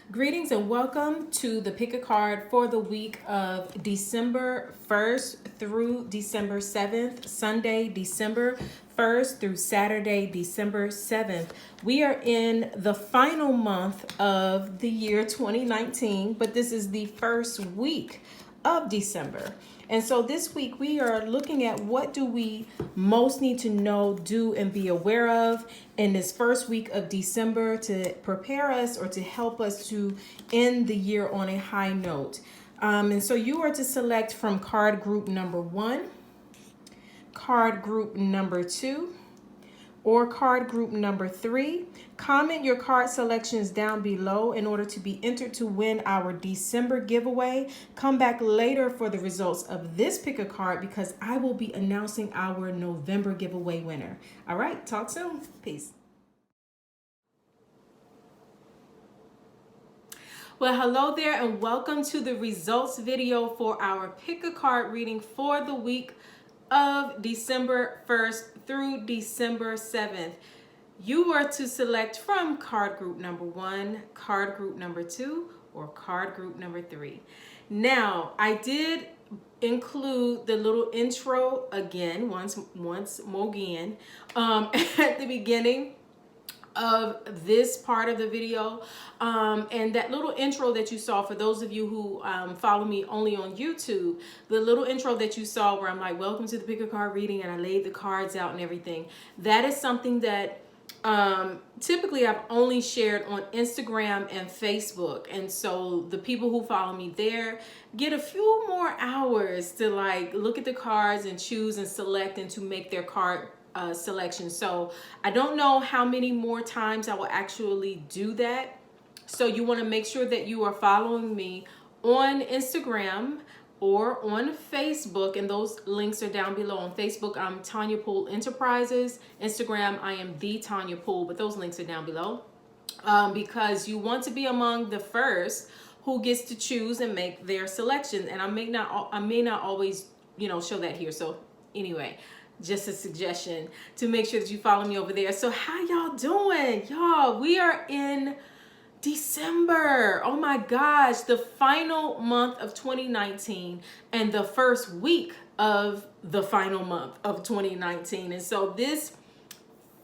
Greetings and welcome to the Pick a Card for the week of December 1st through December 7th, Sunday, December 1st through Saturday, December 7th. We are in the final month of the year 2019, but this is the first week of December. And so this week we are looking at what do we most need to know, do, and be aware of in this first week of December to prepare us or to help us to end the year on a high note. And so you are to select from card group number 1, card group number 2, or card group number 3. Comment your card selections down below in order to be entered to win our December giveaway. Come back later for the results of this pick a card because I will be announcing our November giveaway winner. All right, talk soon. Peace. Well, hello there and welcome to the results video for our pick a card reading for the week of December 1st through December 7th. You are to select from card group number 1, card group number 2, or card group number 3. Now, I did include the little intro again, once more again, at the beginning of this part of the video, and that little intro that you saw, for those of you who follow me only on YouTube, the little intro that you saw where I'm like, welcome to the pick a card reading, and I laid the cards out and everything, that is something that typically I've only shared on Instagram and Facebook. And so the people who follow me there get a few more hours to like look at the cards and choose and select and to make their card selection. So I don't know how many more times I will actually do that. So you want to make sure that you are following me on Instagram or on Facebook, and those links are down below. On Facebook, I'm Tonya Poole Enterprises. Instagram, I am the Tonya Poole, but those links are down below because you want to be among the first who gets to choose and make their selection. And I may not always, show that here. So anyway, just a suggestion to make sure that you follow me over there. So how y'all doing? Y'all, we are in December. Oh my gosh, the final month of 2019 and the first week of the final month of 2019. And so this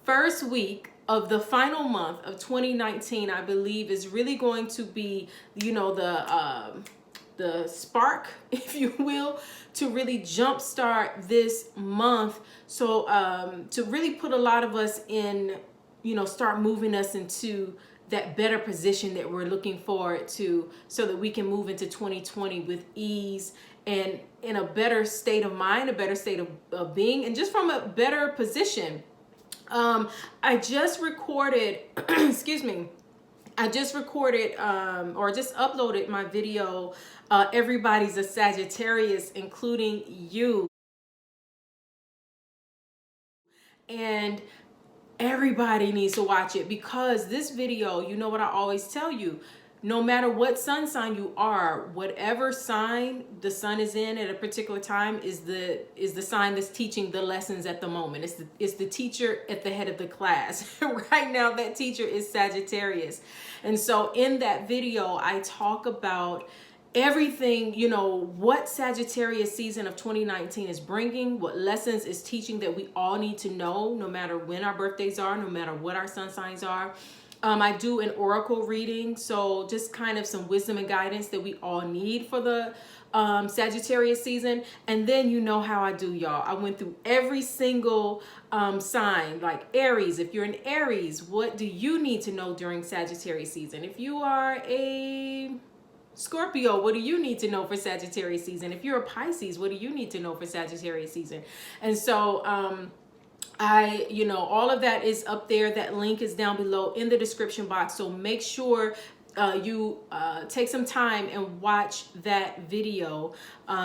first week of the final month of 2019, I believe, is really going to be, the spark, if you will, to really jumpstart this month. So to really put a lot of us in, start moving us into that better position that we're looking forward to, so that we can move into 2020 with ease and in a better state of mind, a better state of being, and just from a better position. I just recorded, excuse me, I just recorded or just uploaded my video, Everybody's a Sagittarius, including you. And everybody needs to watch it because this video, you know what I always tell you, no matter what sun sign you are, whatever sign the sun is in at a particular time is the sign that's teaching the lessons at the moment. It's the teacher at the head of the class. Right now, that teacher is Sagittarius. And so in that video, I talk about everything, what Sagittarius season of 2019 is bringing, what lessons is teaching that we all need to know, no matter when our birthdays are, no matter what our sun signs are. I do an oracle reading, so just kind of some wisdom and guidance that we all need for the Sagittarius season. And then you know how I do, y'all. I went through every single sign, like Aries. If you're an Aries, what do you need to know during Sagittarius season? If you are a Scorpio, what do you need to know for Sagittarius season? If you're a Pisces, what do you need to know for Sagittarius season? And so all of that is up there. That link is down below in the description box. So make sure you take some time and watch that video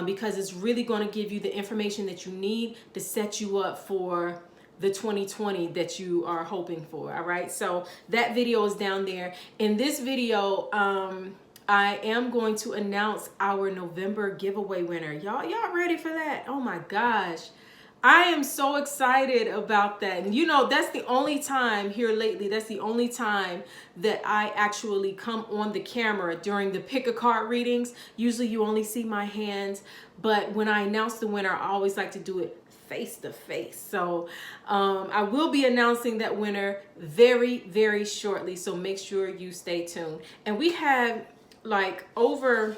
because it's really going to give you the information that you need to set you up for the 2020 that you are hoping for. All right. So that video is down there. In this video, I am going to announce our November giveaway winner. Y'all ready for that? Oh my gosh. I am so excited about that. And you know, that's the only time here lately, that's the only time that I actually come on the camera during the pick a card readings. Usually you only see my hands, but when I announce the winner, I always like to do it face to face. So I will be announcing that winner very, very shortly. So make sure you stay tuned. And we have like over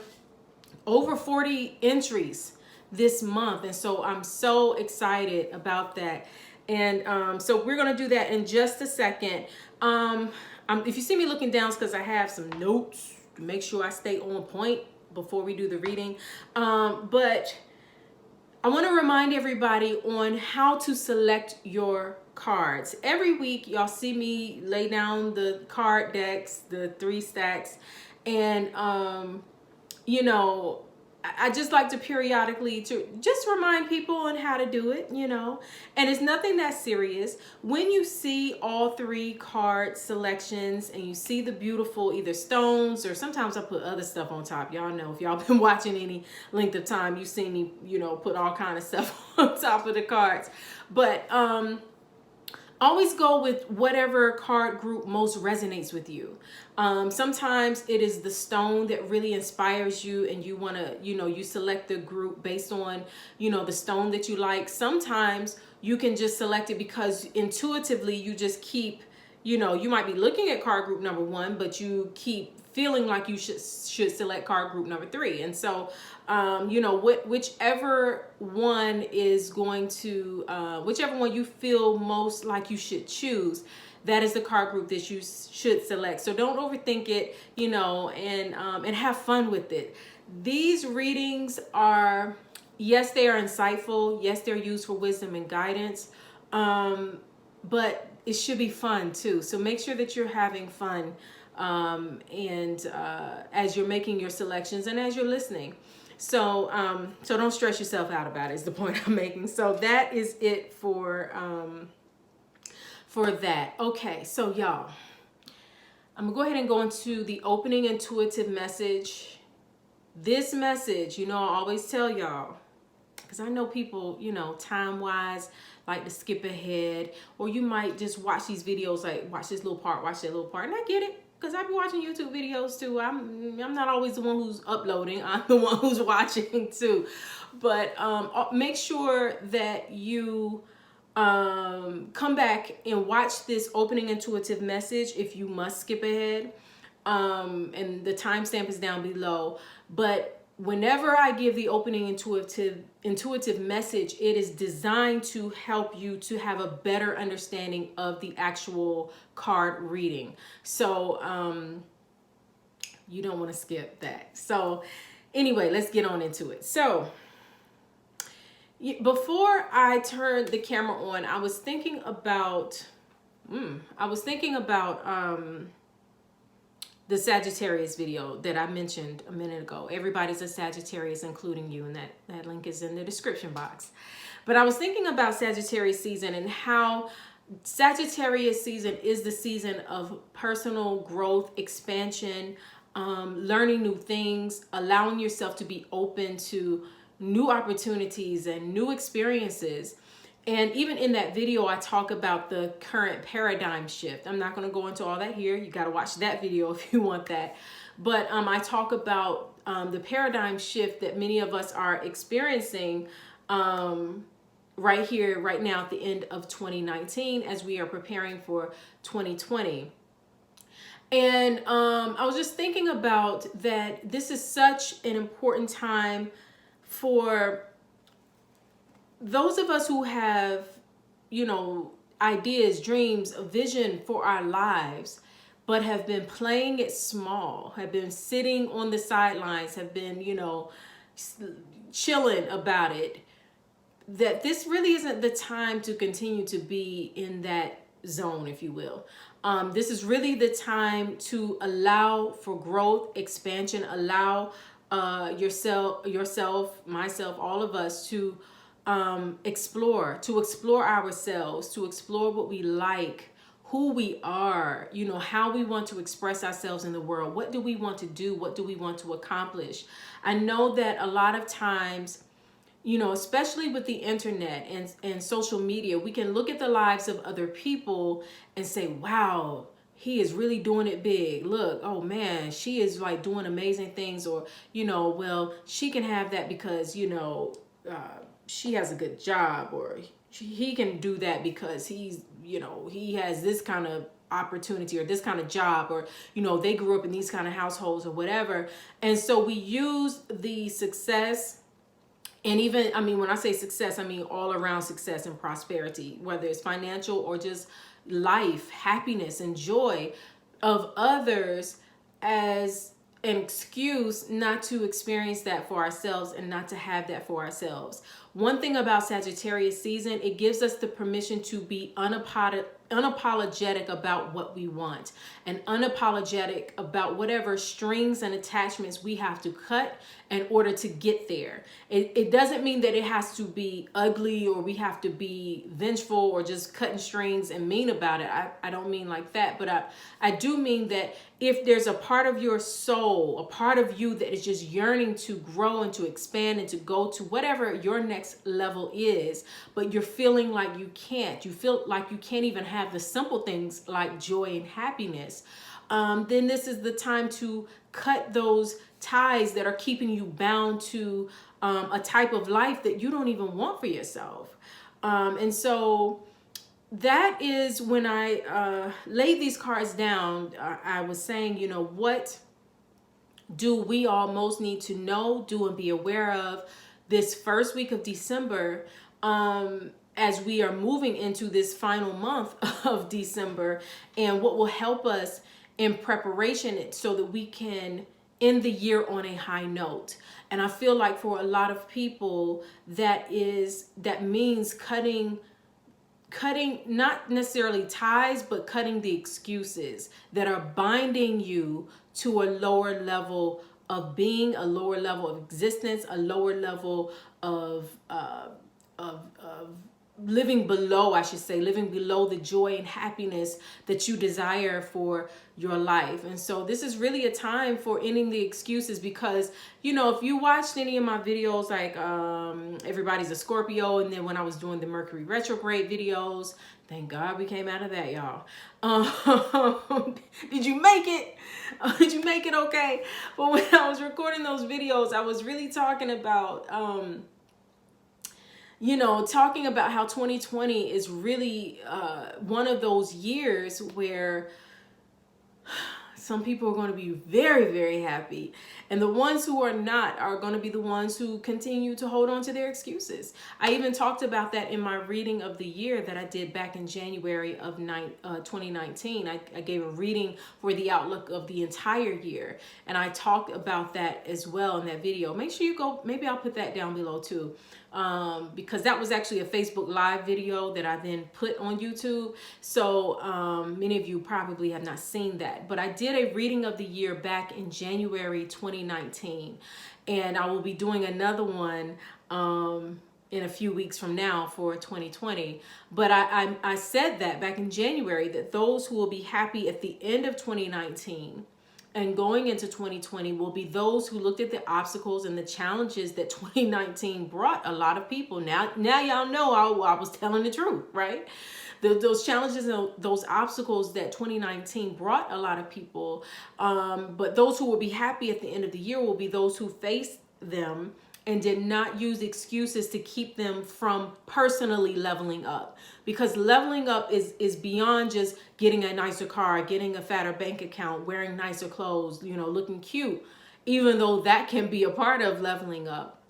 40 entries this month, and so I'm so excited about that. And so we're gonna do that in just a second. If you see me looking down, it's because I have some notes to make sure I stay on point before we do the reading. But I want to remind everybody on how to select your cards. Every week y'all see me lay down the card decks, the 3 stacks, and you know, I just like to periodically to just remind people on how to do it, you know, and it's nothing that serious. When you see all 3 card selections and you see the beautiful either stones, or sometimes I put other stuff on top. Y'all know, if y'all been watching any length of time, you've seen me, you know, put all kind of stuff on top of the cards. But always go with whatever card group most resonates with you. Sometimes it is the stone that really inspires you, and you want to, you know, you select the group based on, you know, the stone that you like. Sometimes you can just select it because intuitively you just keep, you know, you might be looking at card group number 1, but you keep feeling like you should select card group number 3. And so, you know, whichever one is going to, whichever one you feel most like you should choose, that is the card group that you should select. So don't overthink it, you know, and have fun with it. These readings are, yes, they are insightful. Yes, they're used for wisdom and guidance. But it should be fun too. So make sure that you're having fun as you're making your selections and as you're listening. So so don't stress yourself out about it, is the point I'm making. So that is it for that. Okay, so y'all, I'm gonna go ahead and go into the opening intuitive message. This message, you know, I always tell y'all, because I know people, you know, time-wise, like to skip ahead, or you might just watch these videos, like watch this little part, watch that little part, and I get it, because I be watching YouTube videos too. I'm not always the one who's uploading. I'm the one who's watching too. But make sure that you come back and watch this opening intuitive message if you must skip ahead. And the timestamp is down below. But whenever I give the opening intuitive message, it is designed to help you to have a better understanding of the actual card reading. So you don't want to skip that. So anyway, let's get on into it. So before I turned the camera on, I was thinking about the Sagittarius video that I mentioned a minute ago. Everybody's a Sagittarius, including you, and that link is in the description box. But I was thinking about Sagittarius season and how Sagittarius season is the season of personal growth, expansion, learning new things, allowing yourself to be open to new opportunities and new experiences. And even in that video, I talk about the current paradigm shift. I'm not going to go into all that here. You got to watch that video if you want that. But I talk about the paradigm shift that many of us are experiencing right here, right now at the end of 2019 as we are preparing for 2020. And I was just thinking about that this is such an important time for those of us who have, you know, ideas, dreams, a vision for our lives, but have been playing it small, have been sitting on the sidelines, have been, you know, chilling about it, that this really isn't the time to continue to be in that zone, if you will. This is really the time to allow for growth, expansion, allow yourself, myself, all of us to explore ourselves, to explore what we like, who we are, you know, how we want to express ourselves in the world. What do we want to do? What do we want to accomplish? I know that a lot of times you know, especially with the internet and social media, we can look at the lives of other people and say, wow, he is really doing it big. Look, oh man, she is like doing amazing things. Or, you know, well, she can have that because, you know, she has a good job. Or he can do that because he's, you know, he has this kind of opportunity or this kind of job, or, you know, they grew up in these kind of households or whatever. And so we use the success. And even, I mean, when I say success, I mean all around success and prosperity, whether it's financial or just life, happiness, and joy of others as an excuse not to experience that for ourselves and not to have that for ourselves. One thing about Sagittarius season, it gives us the permission to be unapologetic about what we want, and unapologetic about whatever strings and attachments we have to cut in order to get there. It doesn't mean that it has to be ugly or we have to be vengeful or just cutting strings and mean about it. I don't mean like that, but I do mean that if there's a part of your soul, a part of you that is just yearning to grow and to expand and to go to whatever your next level is, but you're feeling like you can't, you feel like you can't even have the simple things like joy and happiness, then this is the time to cut those ties that are keeping you bound to a type of life that you don't even want for yourself. And so that is when I laid these cards down. I was saying, you know, what do we all most need to know, do, and be aware of this first week of December, as we are moving into this final month of December, and what will help us in preparation so that we can end the year on a high note. And I feel like for a lot of people, that means cutting not necessarily ties, but cutting the excuses that are binding you to a lower level of being, a lower level of existence, a lower level of living below, I should say, living below the joy and happiness that you desire for your life. And so this is really a time for ending the excuses, because, you know, if you watched any of my videos, like everybody's a Scorpio, and then when I was doing the Mercury retrograde videos, thank God we came out of that, y'all. Did you make it? Did you make it okay? But when I was recording those videos, I was really talking about you know, talking about how 2020 is really one of those years where some people are going to be very, very happy. And the ones who are not are going to be the ones who continue to hold on to their excuses. I even talked about that in my reading of the year that I did back in January of 2019. I gave a reading for the outlook of the entire year. And I talked about that as well in that video. Make sure you go, maybe I'll put that down below too. Because that was actually a Facebook Live video that I then put on YouTube. So many of you probably have not seen that. But I did a reading of the year back in January 2019. And I will be doing another one in a few weeks from now for 2020. But I said that back in January, that those who will be happy at the end of 2019 and going into 2020 will be those who looked at the obstacles and the challenges that 2019 brought a lot of people. Now y'all know I was telling the truth, right? Those challenges and those obstacles that 2019 brought a lot of people. But those who will be happy at the end of the year will be those who faced them and did not use excuses to keep them from personally leveling up. Because leveling up is beyond just getting a nicer car, getting a fatter bank account, wearing nicer clothes, you know, looking cute, even though that can be a part of leveling up.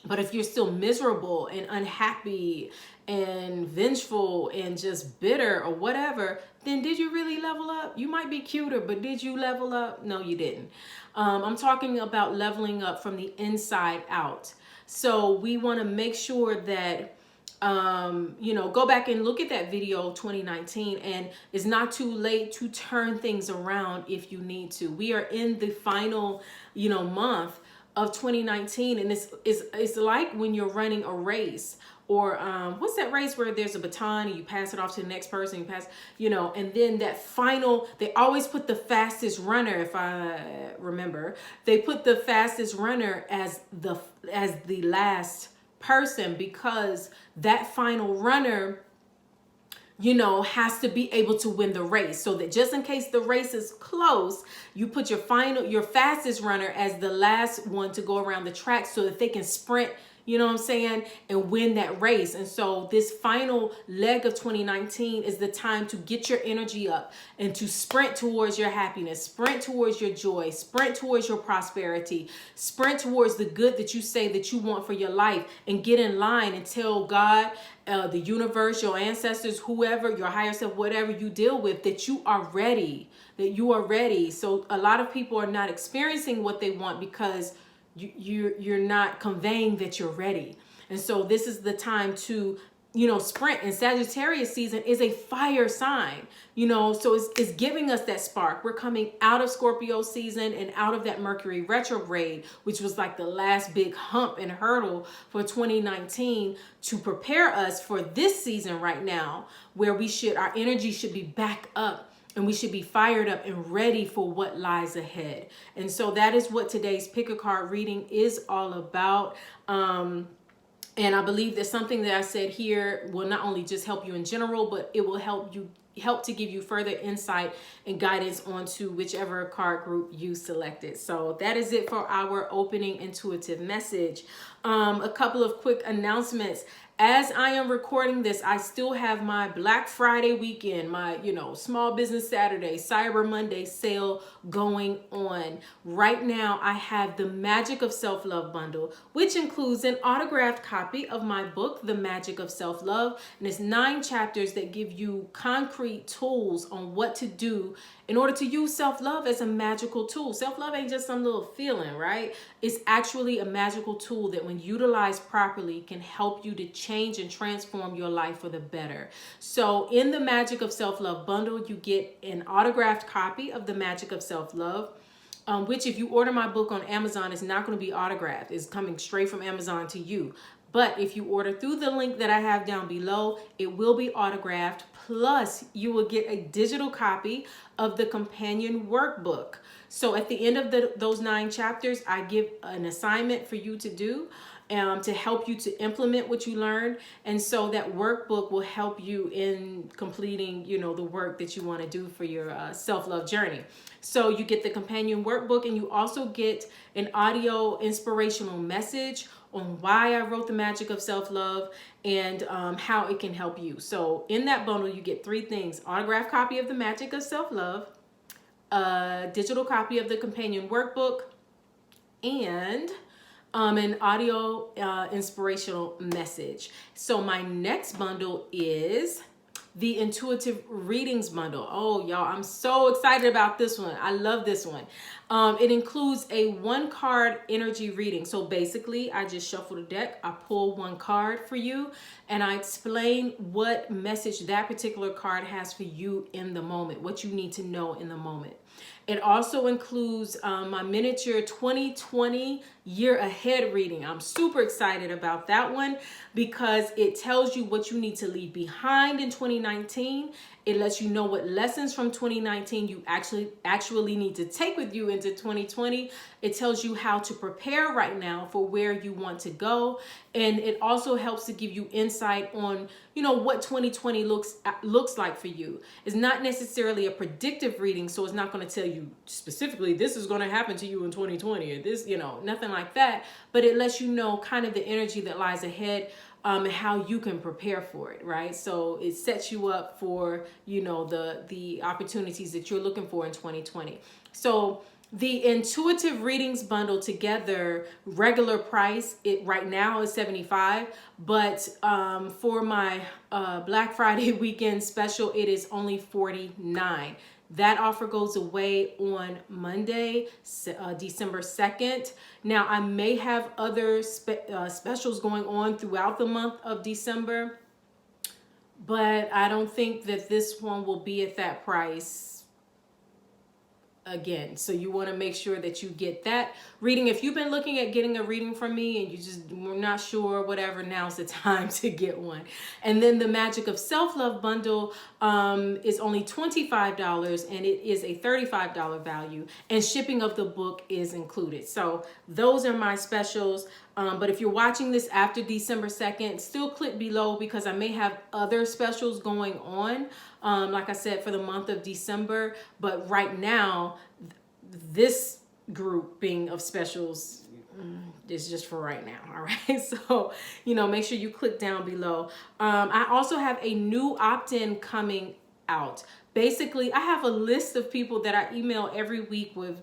But if you're still miserable and unhappy and vengeful and just bitter or whatever, then did you really level up? You might be cuter, but did you level up? No, you didn't. I'm talking about leveling up from the inside out. So we want to make sure that, you know, go back and look at that video 2019, and it's not too late to turn things around if you need to. We are in the final, you know, month of 2019, and it's like when you're running a race, or what's that race where there's a baton and you pass it off to the next person, you pass, you know, and then that final, they always put the fastest runner, if I remember, they put the fastest runner as the last person, because that final runner, you know, has to be able to win the race, so that just in case the race is close, you put your fastest runner as the last one to go around the track so that they can sprint, you know what I'm saying, and win that race. And so this final leg of 2019 is the time to get your energy up and to sprint towards your happiness, sprint towards your joy, sprint towards your prosperity, sprint towards the good that you say that you want for your life, and get in line and tell God, the universe, your ancestors, whoever, your higher self, whatever you deal with, that you are ready, that you are ready. So a lot of people are not experiencing what they want because you're not conveying that you're ready. And so this is the time to, you know, sprint. And Sagittarius season is a fire sign, you know, so it's giving us that spark. We're coming out of Scorpio season and out of that Mercury retrograde, which was like the last big hump and hurdle for 2019, to prepare us for this season right now, where our energy should be back up. And we should be fired up and ready for what lies ahead. And so that is what today's pick a card reading is all about. And I believe that something that I said here will not only just help you in general, but it will help to give you further insight and guidance onto whichever card group you selected. So that is it for our opening intuitive message. A couple of quick announcements. As I am recording this, I still have my Black Friday weekend, my, you know, Small Business Saturday, Cyber Monday sale going on. Right now, I have the Magic of Self-Love bundle, which includes an autographed copy of my book, The Magic of Self-Love. And it's 9 chapters that give you concrete tools on what to do in order to use self-love as a magical tool. Self-love ain't just some little feeling, right? It's actually a magical tool that, when utilized properly, can help you to change and transform your life for the better. So in the Magic of Self-Love bundle, you get an autographed copy of The Magic of Self-Love, which, if you order my book on Amazon, is not going to be autographed. It's coming straight from Amazon to you. But if you order through the link that I have down below, it will be autographed. Plus, you will get a digital copy of the companion workbook. So at the end of those 9 chapters, I give an assignment for you to do to help you to implement what you learned. And so that workbook will help you in completing, you know, the work that you want to do for your self-love journey. So you get the companion workbook, and you also get an audio inspirational message on why I wrote The Magic of Self-Love and how it can help you. So in that bundle, you get 3 things: autographed copy of The Magic of Self-Love, a digital copy of the companion workbook, and an audio inspirational message. So my next bundle is the Intuitive Readings bundle. Oh, y'all, I'm so excited about this one. I love this one. It includes a 1-card energy reading. So basically, I just shuffle the deck, I pull 1 card for you, and I explain what message that particular card has for you in the moment, what you need to know in the moment. It also includes my miniature 2020 year ahead reading. I'm super excited about that one because it tells you what you need to leave behind in 2019. It lets you know what lessons from 2019 you actually need to take with you into 2020. It tells you how to prepare right now for where you want to go. And it also helps to give you insight on, you know, what 2020 looks like for you. It's not necessarily a predictive reading, so it's not going to tell you specifically this is going to happen to you in 2020 or this, you know, nothing like that. But it lets you know kind of the energy that lies ahead, and how you can prepare for it, right? So it sets you up for, you know, the opportunities that you're looking for in 2020. So the Intuitive Readings bundle together, regular price, it right now is $75, but for my Black Friday weekend special, it is only $49. That offer goes away on Monday, December 2nd. Now, I may have other specials going on throughout the month of December, but I don't think that this one will be at that price again. So you want to make sure that you get that reading. If you've been looking at getting a reading from me and you just were not sure, whatever, now's the time to get one. And then the Magic of Self-Love bundle is only $25, and it is a $35 value, and shipping of the book is included. So those are my specials. But if you're watching this after December 2nd, still click below because I may have other specials going on, like I said, for the month of December. But right now, this grouping of specials is just for right now. All right. So, make sure you click down below. I also have a new opt-in coming out. Basically, I have a list of people that I email every week with,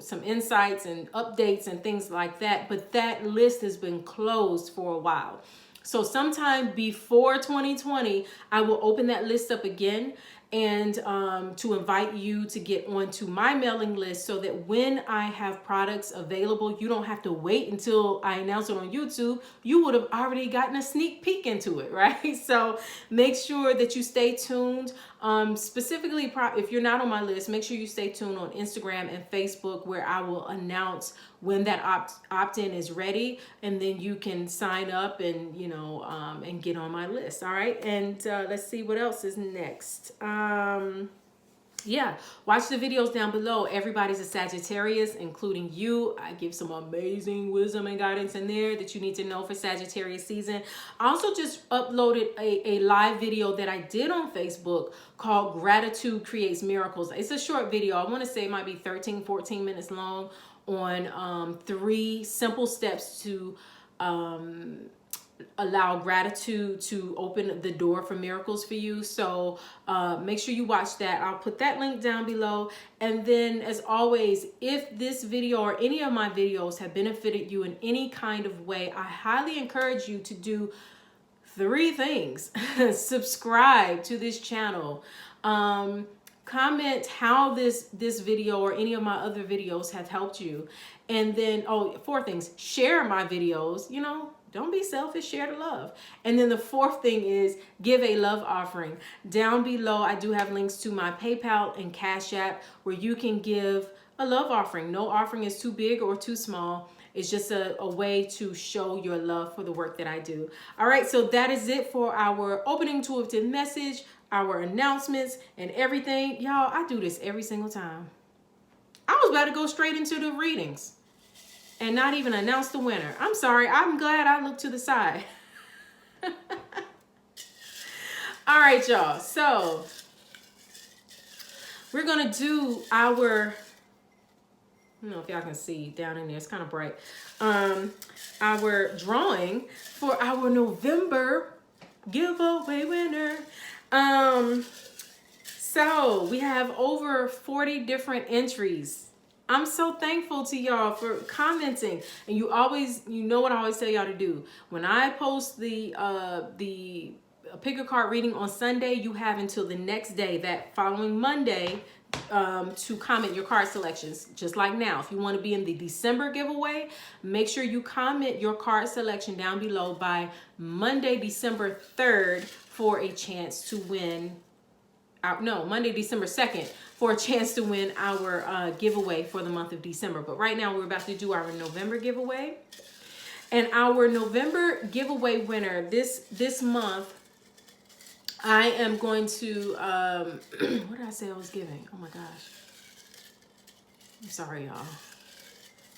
some insights and updates and things like that. But that list has been closed for a while. So sometime before 2020, I will open that list up again and to invite you to get onto my mailing list so that when I have products available, you don't have to wait until I announce it on YouTube. You would have already gotten a sneak peek into it, right? So make sure that you stay tuned. Specifically, if you're not on my list, make sure you stay tuned on Instagram and Facebook, where I will announce when that opt-in is ready, and then you can sign up and and get on my list. All right, and let's see what else is next. Yeah, watch the videos down below. Everybody's a Sagittarius, including you. I give some amazing wisdom and guidance in there that you need to know for Sagittarius season. I also just uploaded a live video that I did on Facebook called Gratitude Creates Miracles. It's a short video. I want to say it might be 13, 14 minutes long, on 3 simple steps to allow gratitude to open the door for miracles for you. So make sure you watch that. I'll put that link down below. And then, as always, if this video or any of my videos have benefited you in any kind of way, I highly encourage you to do 3 things. Subscribe to this channel. Comment how this video or any of my other videos have helped you. And then, 4 things. Share my videos, Don't be selfish, share the love. And then the 4th thing is give a love offering. Down below, I do have links to my PayPal and Cash App where you can give a love offering. No offering is too big or too small. It's just a way to show your love for the work that I do. All right, so that is it for our opening intuitive message, our announcements, and everything. Y'all, I do this every single time. I was about to go straight into the readings and not even announce the winner. I'm sorry. I'm glad I looked to the side. All right, y'all. So we're going to do our, I don't know if y'all can see down in there. It's kind of bright. Our drawing for our November giveaway winner. So we have over 40 different entries. I'm so thankful to y'all for commenting. And you know what I always tell y'all to do. When I post the pick a card reading on Sunday, you have until the next day, that following Monday, to comment your card selections. Just like now, if you want to be in the December giveaway, make sure you comment your card selection down below by Monday, December 3rd for a chance to win. Monday, December 2nd for a chance to win our giveaway for the month of December. But right now we're about to do our November giveaway. And our November giveaway winner this month, I am going to, what did I say I was giving? Oh my gosh. I'm sorry, y'all.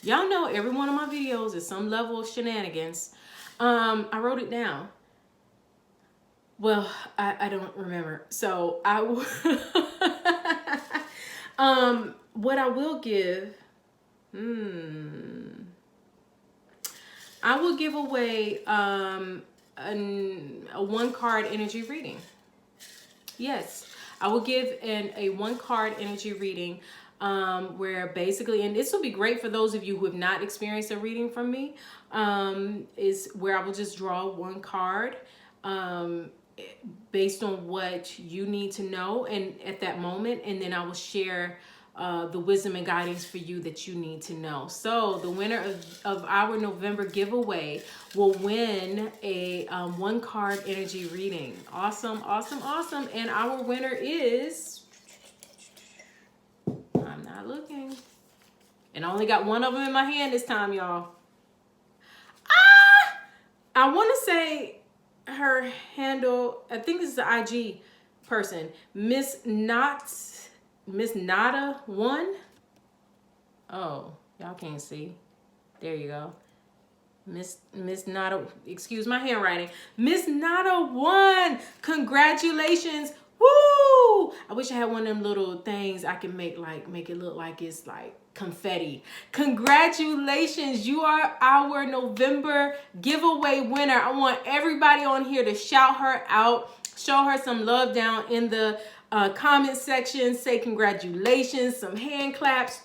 Y'all know every one of my videos is some level of shenanigans. I wrote it down. Well, I don't remember. So I what I will give, I will give away a 1-card energy reading. Yes, I will give a 1-card energy reading where basically, and this will be great for those of you who have not experienced a reading from me, is where I will just draw 1 card based on what you need to know and at that moment, and then I will share the wisdom and guidance for you that you need to know. So the winner of our November giveaway will win a 1-card energy reading. Awesome, awesome, awesome. And our winner is, I'm not looking, and I only got one of them in my hand this time, y'all. I want to say her handle, I think this is the IG person, Miss Nada 1. Oh, y'all can't see. There you go. Miss Nada, excuse my handwriting. Miss Nada won. Congratulations. Woo! I wish I had one of them little things I can make it look like it's like confetti. Congratulations. You are our November giveaway winner. I want everybody on here to shout her out. Show her some love down in the comment section. Say congratulations, some hand claps,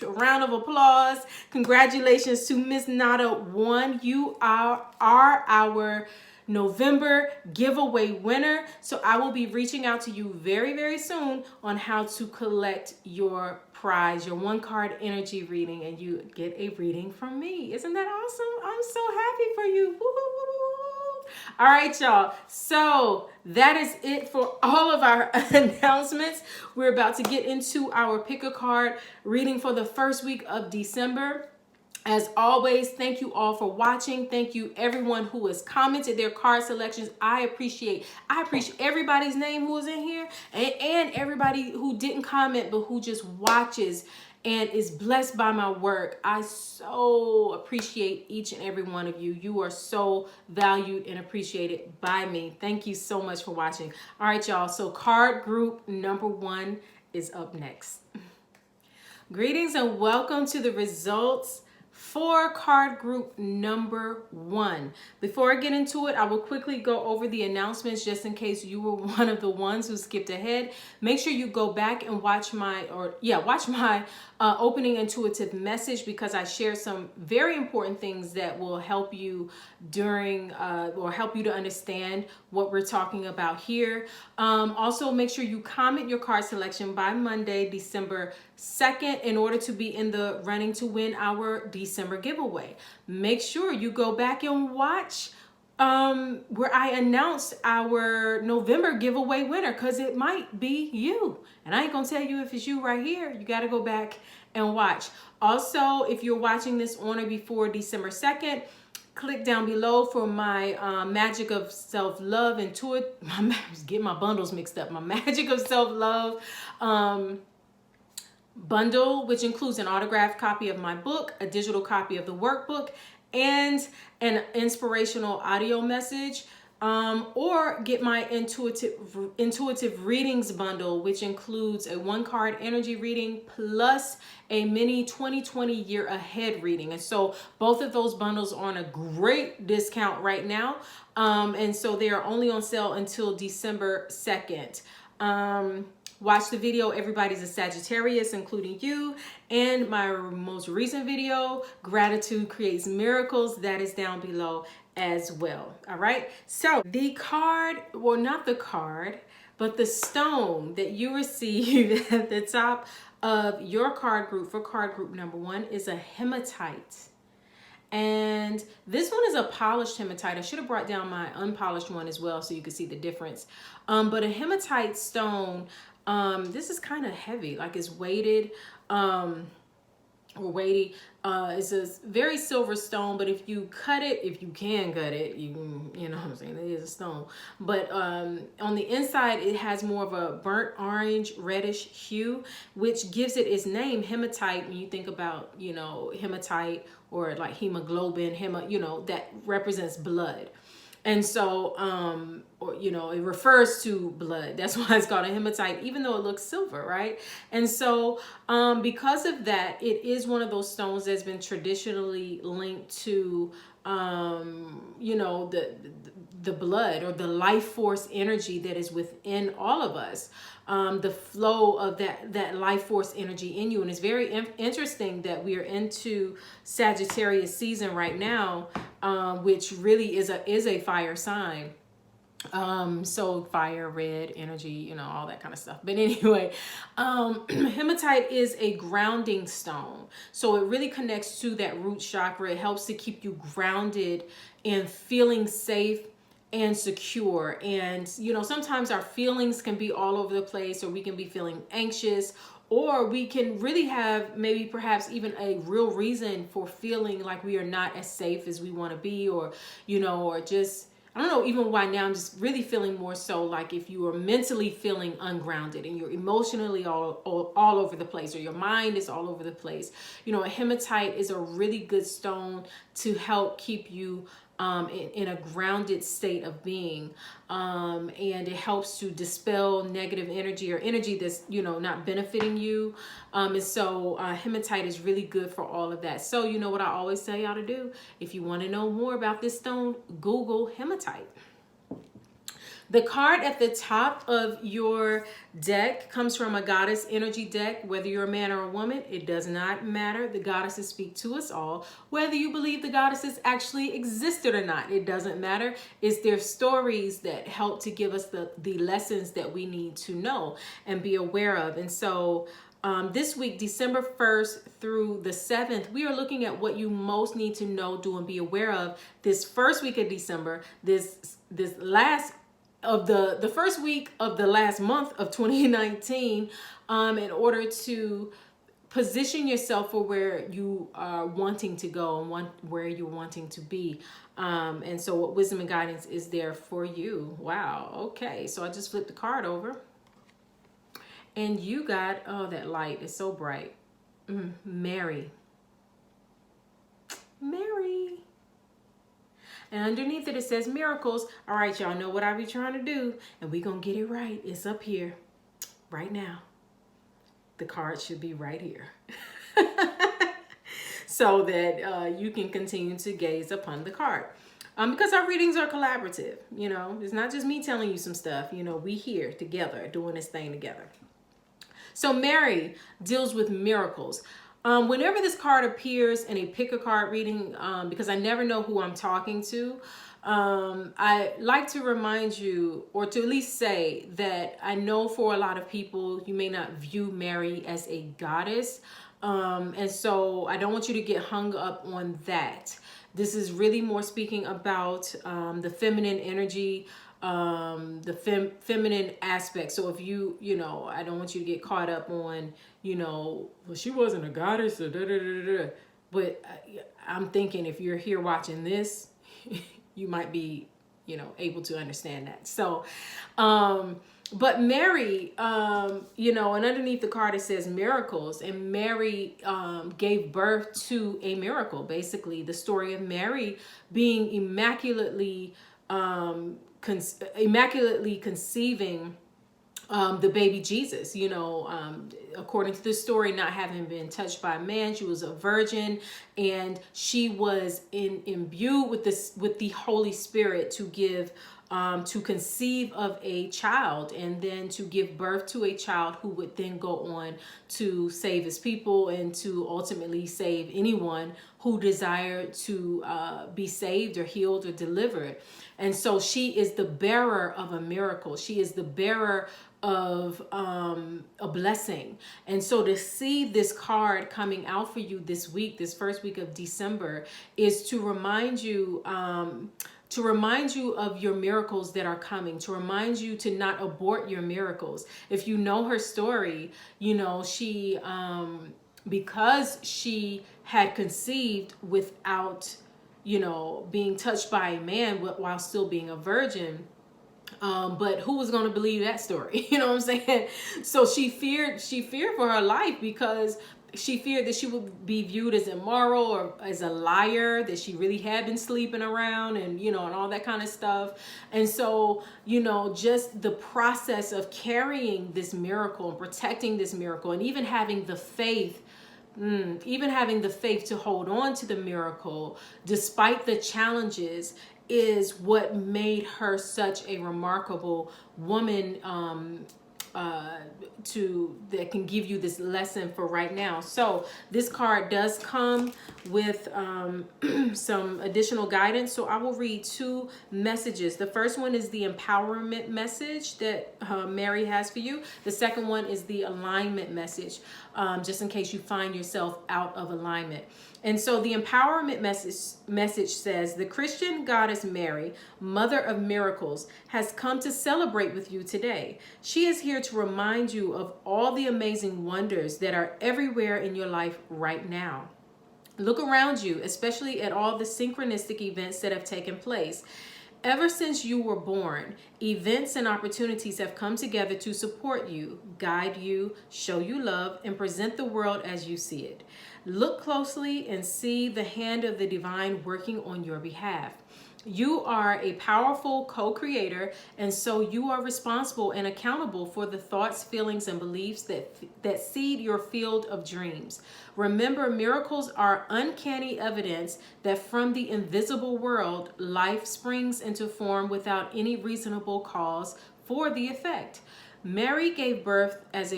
a round of applause. Congratulations to Miss Nada 1. You are our November giveaway winner. So I will be reaching out to you very, very soon on how to collect your prize, your 1-card energy reading, and you get a reading from me. Isn't that awesome? I'm so happy for you. Woo-hoo-hoo-hoo. All right, y'all. So that is it for all of our announcements. We're about to get into our pick a card reading for the first week of December. As always, thank you all for watching. Thank you everyone who has commented their card selections. I appreciate everybody's name who is in here, and everybody who didn't comment but who just watches and is blessed by my work. I so appreciate each and every one of you. You are so valued and appreciated by me. Thank you so much for watching. All right, y'all. So card group number 1 is up next. Greetings and welcome to the results for card group number 1. Before I get into it, I will quickly go over the announcements just in case you were one of the ones who skipped ahead. Make sure you go back and watch my opening intuitive message, because I share some very important things that will help you during or help you to understand what we're talking about here. Also, make sure you comment your card selection by Monday, December 2nd, in order to be in the running to win our December giveaway. Make sure you go back and watch where I announced our November giveaway winner, because it might be you. And I ain't gonna tell you if it's you right here. You gotta go back and watch. Also, if you're watching this on or before December 2nd, click down below for my Magic of Self-Love get my bundles mixed up. My Magic of Self-Love bundle, which includes an autographed copy of my book, a digital copy of the workbook, and an inspirational audio message. Or get my intuitive readings bundle, which includes a 1-card energy reading plus a mini 2020 year ahead reading. And so both of those bundles are on a great discount right now. And so they are only on sale until December 2nd. Watch the video, Everybody's a Sagittarius, including you, and my most recent video, Gratitude Creates Miracles, that is down below as well. All right, so the card, well, not the card, but the stone that you receive at the top of your card group for card group number 1 is a hematite. And this one is a polished hematite. I should have brought down my unpolished one as well so you could see the difference. But a hematite stone, this is kind of heavy, like it's weighted or weighty. It's a very silver stone, but if you cut it, if you can cut it, you know what I'm saying, it is a stone. But on the inside, it has more of a burnt orange reddish hue, which gives it its name, hematite. When you think about, you know, hematite or like hemoglobin, that represents blood. And so, or, you know, it refers to blood. That's why it's called a hematite, even though it looks silver, right? And so, because of that, it is one of those stones that's been traditionally linked to, you know, the blood or the life force energy that is within all of us. The flow of that life force energy in you. And it's very interesting that we are into Sagittarius season right now, which really is a fire sign. So fire, red energy, you know, all that kind of stuff. But anyway, hematite is a grounding stone. So it really connects to that root chakra. It helps to keep you grounded and feeling safe and secure. And, you know, sometimes our feelings can be all over the place, or we can be feeling anxious, or we can really have maybe perhaps even a real reason for feeling like we are not as safe as we want to be, or, you know, or just I don't know even why now. I'm just really feeling more so like if you are mentally feeling ungrounded and you're emotionally all over the place, or your mind is all over the place. You know, a hematite is a really good stone to help keep you in a grounded state of being. And it helps to dispel negative energy or energy that's, you know, not benefiting you. And so hematite is really good for all of that. So you know what I always tell y'all to do? If you want to know more about this stone, Google hematite. The card at the top of your deck comes from a goddess energy deck. Whether you're a man or a woman, it does not matter. The goddesses speak to us all. Whether you believe the goddesses actually existed or not, it doesn't matter. It's their stories that help to give us the lessons that we need to know and be aware of. And so this week, December 1st through the 7th, we are looking at what you most need to know, do, and be aware of this first week of December, this last of the first week of the last month of 2019, in order to position yourself for where you are wanting to go and where you're wanting to be. And so what wisdom and guidance is there for you. Wow. Okay. So I just flipped the card over and you got, oh, that light is so bright. Mary. And underneath it, it says miracles. All right, y'all know what I be trying to do, and we gonna get it right. It's up here right now. The card should be right here. So that you can continue to gaze upon the card. Because our readings are collaborative, you know. It's not just me telling you some stuff. You know, we here together doing this thing together. So Mary deals with miracles. Whenever this card appears in a pick a card reading, because I never know who I'm talking to, I like to remind you, or to at least say that I know for a lot of people, you may not view Mary as a goddess. And so I don't want you to get hung up on that. This is really more speaking about the feminine energy, the feminine aspect. So if you know, I don't want you to get caught up on, you know, well, she wasn't a goddess, or da, da, da, da. But I'm thinking if you're here watching this, you might be, you know, able to understand that. So, but Mary, you know, and underneath the card it says miracles, and Mary gave birth to a miracle. Basically, the story of Mary being immaculately conceiving the baby Jesus, you know, according to the story, not having been touched by a man. She was a virgin, and she was imbued with the Holy Spirit to give to conceive of a child, and then to give birth to a child who would then go on to save his people and to ultimately save anyone who desired to be saved or healed or delivered. And so she is the bearer of a miracle. She is the bearer of a blessing. And so to see this card coming out for you this week, this first week of December, is to remind you of your miracles that are coming, to remind you to not abort your miracles. If you know her story, you know, she, because she had conceived without, you know, being touched by a man while still being a virgin, but who was going to believe that story? You know what I'm saying? So she feared for her life, because she feared that she would be viewed as immoral or as a liar, that she really had been sleeping around, and, you know, and all that kind of stuff. And so, you know, just the process of carrying this miracle and protecting this miracle, and even having the faith to hold on to the miracle despite the challenges, is what made her such a remarkable woman, that can give you this lesson for right now. So this card does come with some additional guidance. So I will read two messages. The first one is the empowerment message that Mary has for you. The second one is the alignment message, just in case you find yourself out of alignment. And so the empowerment message says, the Christian goddess Mary, mother of miracles, has come to celebrate with you today. She is here to remind you of all the amazing wonders that are everywhere in your life right now. Look around you, especially at all the synchronistic events that have taken place. Ever since you were born, events and opportunities have come together to support you, guide you, show you love, and present the world as you see it. Look closely and see the hand of the divine working on your behalf. You are a powerful co-creator, and so you are responsible and accountable for the thoughts, feelings, and beliefs that seed your field of dreams. Remember, miracles are uncanny evidence that from the invisible world, life springs into form without any reasonable cause for the effect. Mary gave birth as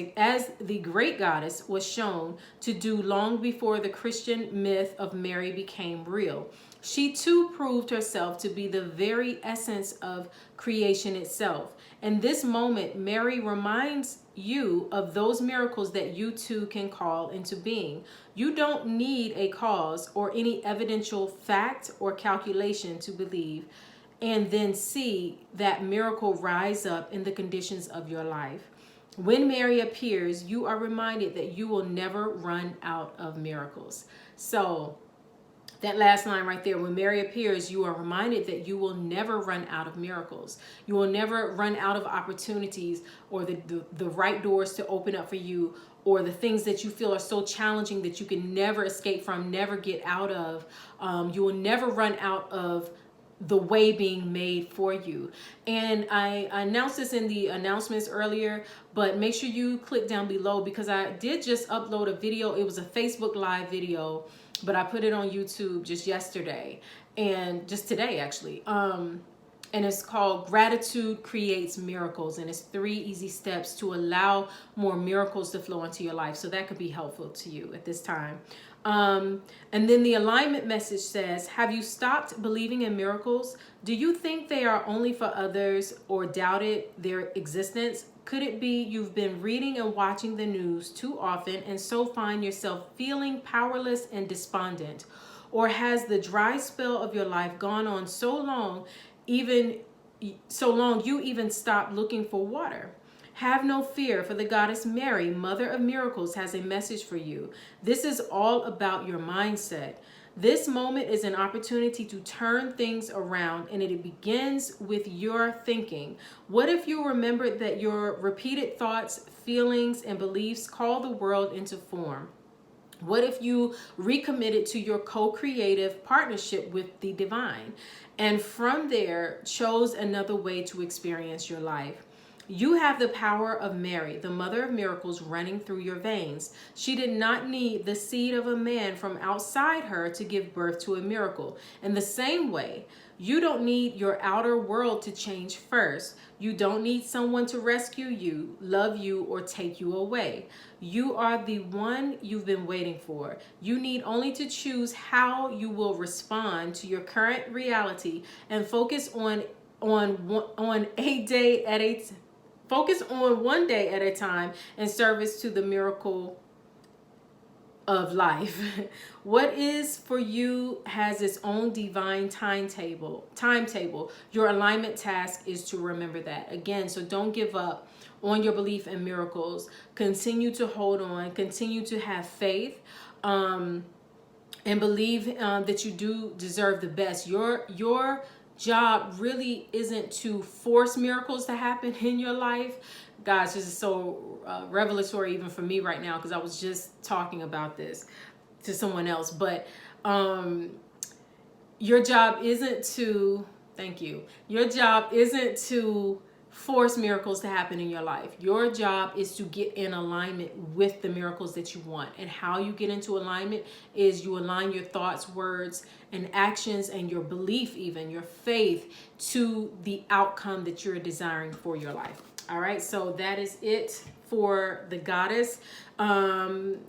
the great goddess was shown to do long before the Christian myth of Mary became real. She too proved herself to be the very essence of creation itself. In this moment, Mary reminds you of those miracles that you too can call into being. You don't need a cause or any evidential fact or calculation to believe and then see that miracle rise up in the conditions of your life. When Mary appears, you are reminded that you will never run out of miracles. So that last line right there, when Mary appears, you are reminded that you will never run out of miracles. You will never run out of opportunities or the right doors to open up for you, or the things that you feel are so challenging that you can never escape from, never get out of. You will never run out of the way being made for you. And I announced this in the announcements earlier, but make sure you click down below, because I did just upload a video. It was a Facebook Live video, but I put it on YouTube just yesterday, and just today actually. And it's called Gratitude Creates Miracles, and it's 3 easy steps to allow more miracles to flow into your life. So that could be helpful to you at this time. And then the alignment message says, have you stopped believing in miracles? Do you think they are only for others or doubted their existence? Could it be you've been reading and watching the news too often and so find yourself feeling powerless and despondent? Or has the dry spell of your life gone on so long you even stopped looking for water? Have no fear, for the goddess Mary, Mother of Miracles, has a message for you. This is all about your mindset. This moment is an opportunity to turn things around, and it begins with your thinking. What if you remembered that your repeated thoughts, feelings, and beliefs call the world into form? What if you recommitted to your co-creative partnership with the divine, and from there chose another way to experience your life? You have the power of Mary, the Mother of Miracles, running through your veins. She did not need the seed of a man from outside her to give birth to a miracle. In the same way, you don't need your outer world to change first. You don't need someone to rescue you, love you, or take you away. You are the one you've been waiting for. You need only to choose how you will respond to your current reality and focus on one day at a time in service to the miracle of life. What is for you has its own divine timetable. Your alignment task is to remember that. Again, so don't give up on your belief in miracles. Continue to hold on, continue to have faith, and believe that you do deserve the best. Your job really isn't to force miracles to happen in your life. Gosh, this is so revelatory even for me right now, because I was just talking about this to someone else. But your job isn't to, thank you, your job isn't to force miracles to happen in your life. Your job is to get in alignment with the miracles that you want. And how you get into alignment is you align your thoughts, words, and actions, and your belief, even your faith, to the outcome that you're desiring for your life. All right, so that is it for the goddess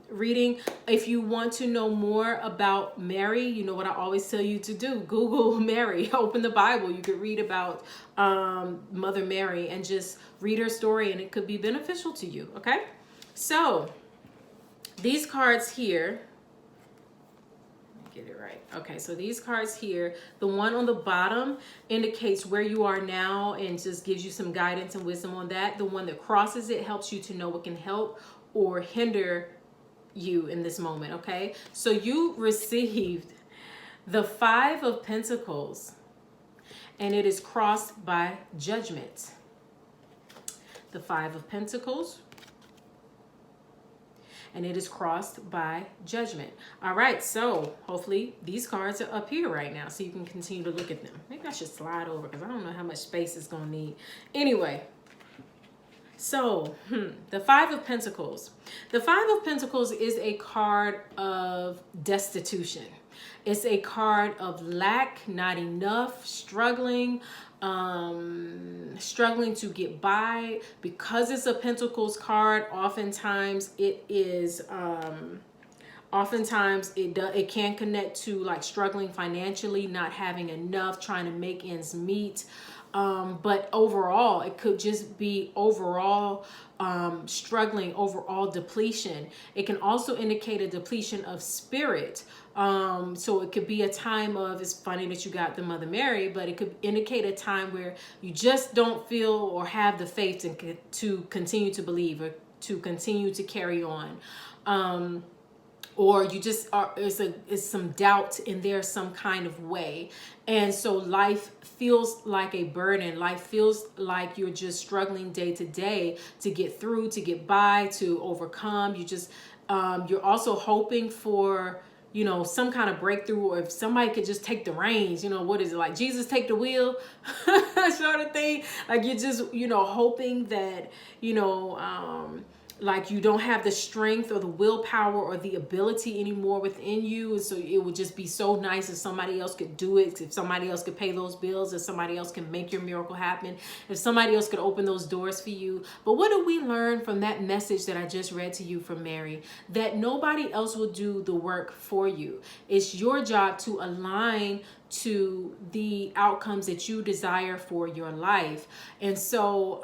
reading. If you want to know more about Mary, you know what I always tell you to do. Google Mary, open the Bible. You could read about Mother Mary and just read her story, and it could be beneficial to you, okay? So these cards here, get it right. Okay, so these cards here, the one on the bottom indicates where you are now and just gives you some guidance and wisdom on that. The one that crosses it helps you to know what can help or hinder you in this moment, okay? So you received the 5 of Pentacles and it is crossed by judgment. The Five of Pentacles, and it is crossed by judgment. All right, so hopefully these cards are up here right now so you can continue to look at them. Maybe I should slide over because I don't know how much space it's going to need. Anyway, so the Five of Pentacles. The Five of Pentacles is a card of destitution. It's a card of lack, not enough, struggling, struggling to get by. Because it's a Pentacles card, oftentimes it is it can connect to like struggling financially, not having enough, trying to make ends meet. But overall, it could just be overall struggling, overall depletion. It can also indicate a depletion of spirit. So it could be a time of, it's funny that you got the Mother Mary, but it could indicate a time where you just don't feel or have the faith to continue to believe or to continue to carry on. Or you just are, it's some doubt in there some kind of way. And so life feels like a burden. Life feels like you're just struggling day to day to get through, to get by, to overcome. You just, you're also hoping for, you know, some kind of breakthrough, or if somebody could just take the reins, you know, what is it, like Jesus take the wheel sort of thing. Like you're just, you know, hoping that, you know, like you don't have the strength or the willpower or the ability anymore within you. And so it would just be so nice if somebody else could do it, if somebody else could pay those bills, if somebody else can make your miracle happen, if somebody else could open those doors for you. But what do we learn from that message that I just read to you from Mary? That nobody else will do the work for you. It's your job to align to the outcomes that you desire for your life. And so,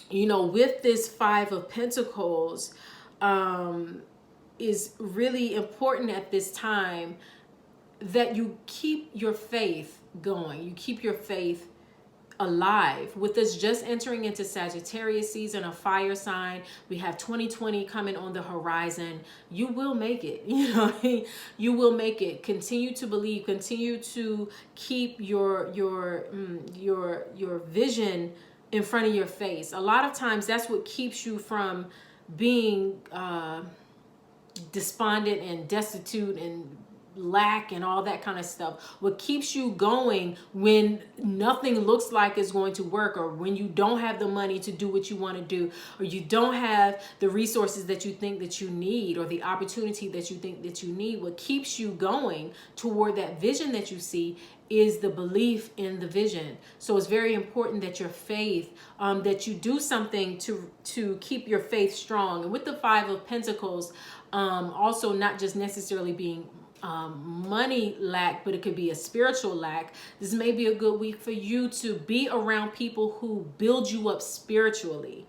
you know, with this Five of Pentacles, is really important at this time that you keep your faith going. You keep your faith alive. With us just entering into Sagittarius season, a fire sign, we have 2020 coming on the horizon. You will make it. You know, you will make it. Continue to believe. Continue to keep your vision in front of your face. A lot of times that's what keeps you from being despondent and destitute and lack and all that kind of stuff. What keeps you going when nothing looks like it's going to work, or when you don't have the money to do what you want to do, or you don't have the resources that you think that you need, or the opportunity that you think that you need. What keeps you going toward that vision that you see is the belief in the vision. So it's very important that your faith, that you do something to keep your faith strong. And with the Five of Pentacles, also not just necessarily being money lack, but it could be a spiritual lack. This may be a good week for you to be around people who build you up spiritually,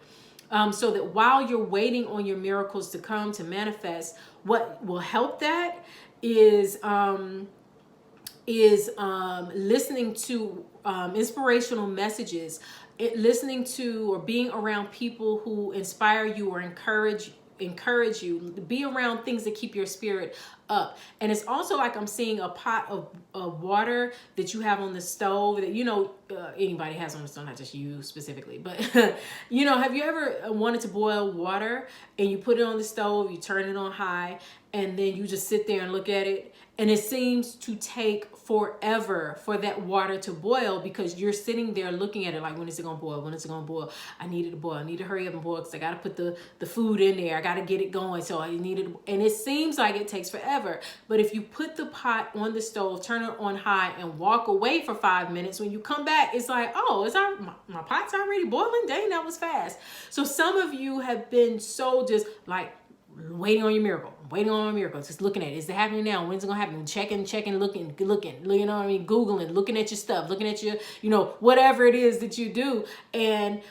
so that while you're waiting on your miracles to come, to manifest, what will help that is listening to inspirational messages, listening to or being around people who inspire you or encourage you. Be around things that keep your spirit up. And it's also like I'm seeing a pot of water that you have on the stove that, you know, anybody has on the stove, not just you specifically, but you know, have you ever wanted to boil water and you put it on the stove, you turn it on high, and then you just sit there and look at it, and it seems to take forever for that water to boil, because you're sitting there looking at it like, when is it gonna boil? When is it gonna boil? I need it to boil. I need to hurry up and boil because I gotta put the food in there. I gotta get it going. So I need it, and it seems like it takes forever. But if you put the pot on the stove, turn it on high, and walk away for 5 minutes, when you come back, it's like, oh, my pot's already boiling? Dang, that was fast. So some of you have been so just like waiting on your miracle, just looking at it. Is it happening now? When's it gonna happen? Checking, looking, you know what I mean? Googling, looking at your stuff, looking at your, you know, whatever it is that you do. And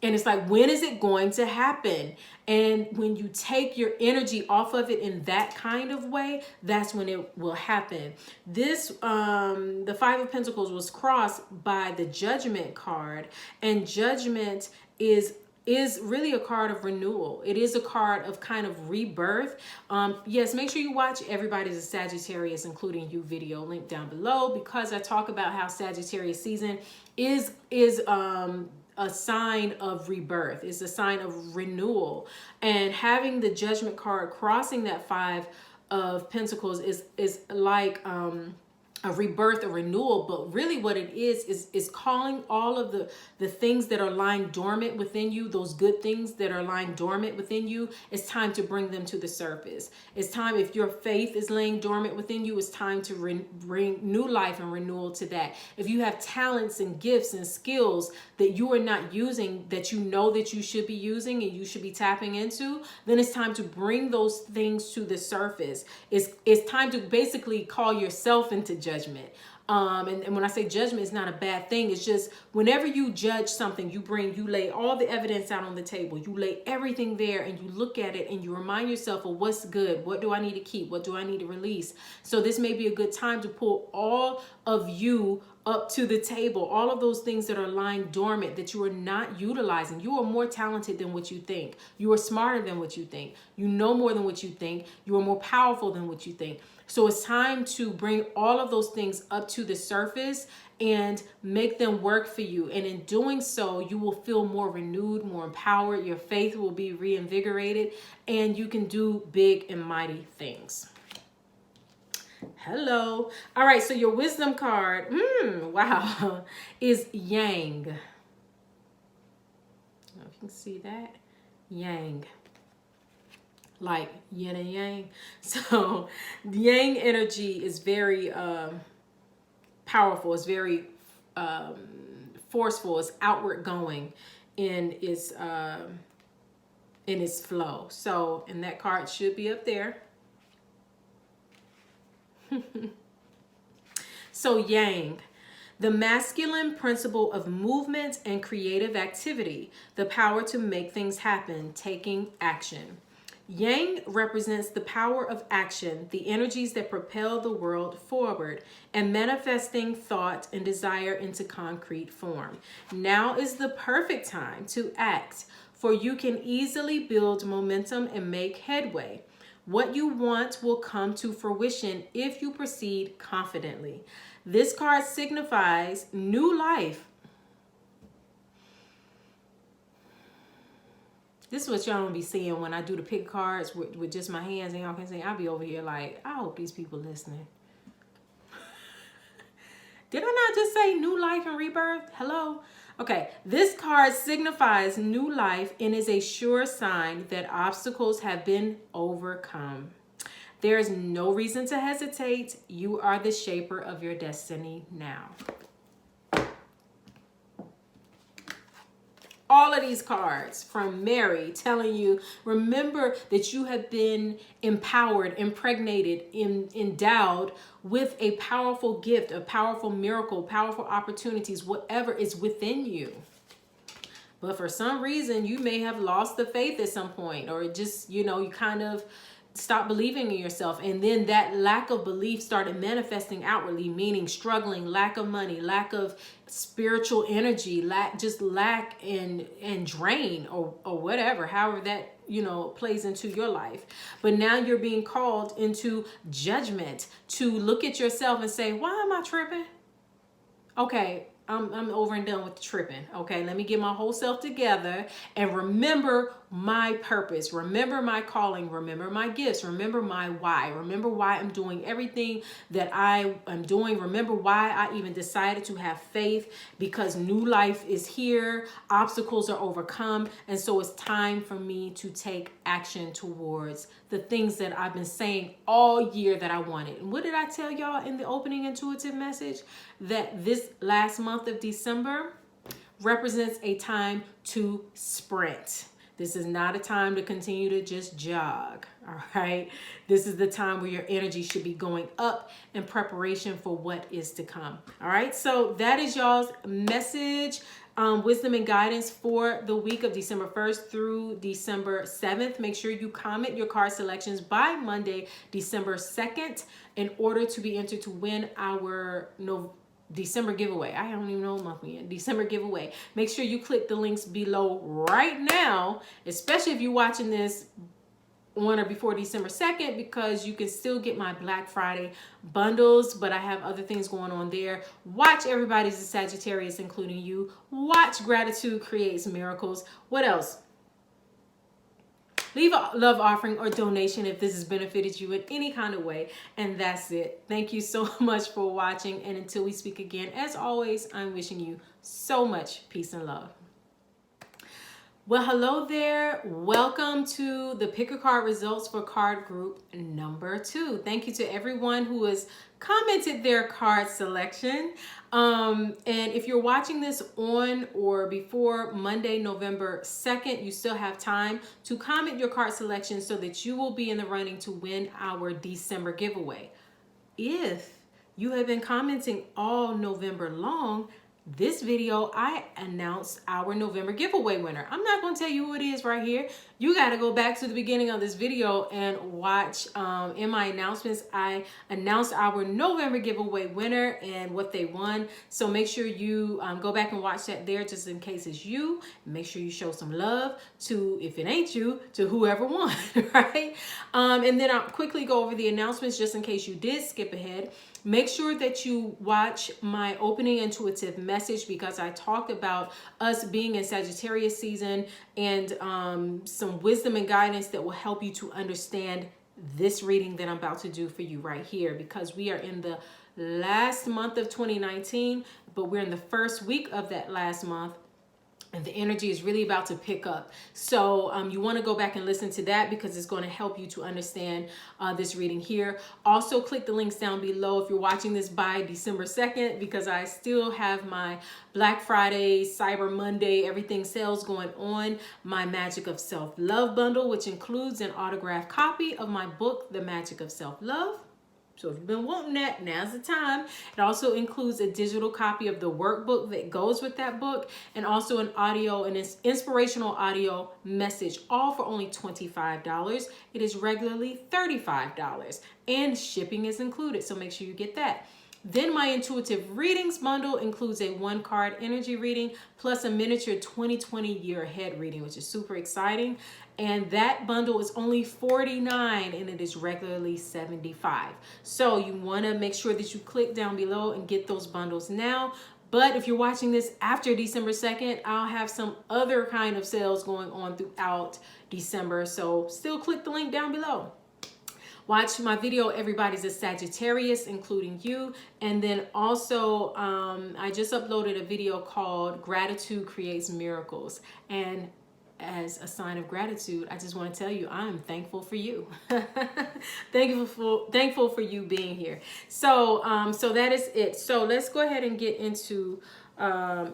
it's like, when is it going to happen? And when you take your energy off of it in that kind of way, that's when it will happen. This, the Five of Pentacles was crossed by the Judgment card, and Judgment is is really a card of renewal. It is a card of kind of rebirth. Yes, make sure you watch Everybody's a Sagittarius, including you video, link down below, because I talk about how Sagittarius season is a sign of rebirth. It's a sign of renewal. And having the Judgment card crossing that Five of Pentacles is like a rebirth, a renewal. But really what it is calling all of the things that are lying dormant within you, those good things that are lying dormant within you. It's time to bring them to the surface. It's time, if your faith is laying dormant within you, it's time to bring new life and renewal to that. If you have talents and gifts and skills that you are not using, that you know that you should be using and you should be tapping into, then it's time to bring those things to the surface. It's time to basically call yourself into judgment. And when I say judgment, it's not a bad thing. It's just whenever you judge something, you lay all the evidence out on the table. You lay everything there and you look at it and you remind yourself of what's good. What do I need to keep? What do I need to release? So this may be a good time to pull all of you up to the table, all of those things that are lying dormant that you are not utilizing. You are more talented than what you think. You are smarter than what you think. You know more than what you think. You are more powerful than what you think. So it's time to bring all of those things up to the surface and make them work for you. And in doing so, you will feel more renewed, more empowered. Your faith will be reinvigorated, and you can do big and mighty things. Hello. All right, so your wisdom card, wow, is Yang. I don't know if you can see that. Yang. Like yin and yang. So Yang energy is very powerful. It's very forceful. It's outward going in its flow. So, and that card should be up there. So Yang, the masculine principle of movement and creative activity, the power to make things happen, taking action. Yang represents the power of action, the energies that propel the world forward, and manifesting thought and desire into concrete form. Now is the perfect time to act, for you can easily build momentum and make headway. What you want will come to fruition if you proceed confidently. This card signifies new life. This is what y'all don't be seeing when I do the pick cards with just my hands and y'all can see. I'll be over here like, I hope these people listening. Did I not just say new life and rebirth? Hello? Okay, this card signifies new life and is a sure sign that obstacles have been overcome. There is no reason to hesitate. You are the shaper of your destiny now. All of these cards from Mary telling you, remember that you have been empowered, impregnated, endowed with a powerful gift, a powerful miracle, powerful opportunities, whatever is within you. But for some reason, you may have lost the faith at some point, or just, you kind of stop believing in yourself. And then that lack of belief started manifesting outwardly, meaning struggling, lack of money, lack of spiritual energy, lack and drain or whatever, however that, plays into your life. But now you're being called into judgment to look at yourself and say, why am I tripping? Okay, I'm over and done with the tripping. Okay, let me get my whole self together and remember my purpose. Remember my calling. Remember my gifts. Remember my why. Remember why I'm doing everything that I am doing. Remember why I even decided to have faith, because new life is here. Obstacles are overcome. And so it's time for me to take action towards the things that I've been saying all year that I wanted. And what did I tell y'all in the opening intuitive message? That this last month of December represents a time to sprint. This is not a time to continue to just jog, all right? This is the time where your energy should be going up in preparation for what is to come, all right? So that is y'all's message, wisdom and guidance for the week of December 1st through December 7th. Make sure you comment your card selections by Monday, December 2nd, in order to be entered to win our December giveaway. I don't even know what month we're in. December giveaway. Make sure you click the links below right now, especially if you're watching this on or before December 2nd, because you can still get my Black Friday bundles, but I have other things going on there. Watch Everybody's a Sagittarius, including you. Watch Gratitude Creates Miracles. What else? Leave a love offering or donation if this has benefited you in any kind of way. And that's it. Thank you so much for watching. And until we speak again, as always, I'm wishing you so much peace and love. Well, hello there. Welcome to the Pick a Card results for card group number 2. Thank you to everyone who has commented their card selection. And if you're watching this on or before Monday, November 2nd, you still have time to comment your card selection so that you will be in the running to win our December giveaway. If you have been commenting all November long, this video, I announced our November giveaway winner. I'm not going to tell you who it is right here. You got to go back to the beginning of this video and watch. In my announcements, I announced our November giveaway winner and what they won. So make sure you go back and watch that there just in case it's you. Make sure you show some love to, if it ain't you, to whoever won, right? And then I'll quickly go over the announcements just in case you did skip ahead. Make sure that you watch my opening intuitive message, because I talked about us being in Sagittarius season and some wisdom and guidance that will help you to understand this reading that I'm about to do for you right here, because we are in the last month of 2019, but we're in the first week of that last month. And the energy is really about to pick up. So you want to go back and listen to that, because it's going to help you to understand this reading here. Also, click the links down below if you're watching this by December 2nd, because I still have my Black Friday, Cyber Monday, everything sales going on. My Magic of Self-Love bundle, which includes an autographed copy of my book, The Magic of Self-Love. So if you've been wanting that, now's the time. It also includes a digital copy of the workbook that goes with that book, and also an audio and inspirational audio message, all for only $25. It is regularly $35, and shipping is included, so make sure you get that. Then my intuitive readings bundle includes a 1-card energy reading plus a miniature 2020 year ahead reading, which is super exciting. And that bundle is only $49 and it is regularly $75. So you want to make sure that you click down below and get those bundles now. But if you're watching this after December 2nd, I'll have some other kind of sales going on throughout December. So still click the link down below. Watch my video, Everybody's a Sagittarius, including you. And then also, I just uploaded a video called Gratitude Creates Miracles. And as a sign of gratitude, I just want to tell you, I'm thankful for you. Thankful for you being here. So, so that is it. So let's go ahead and get into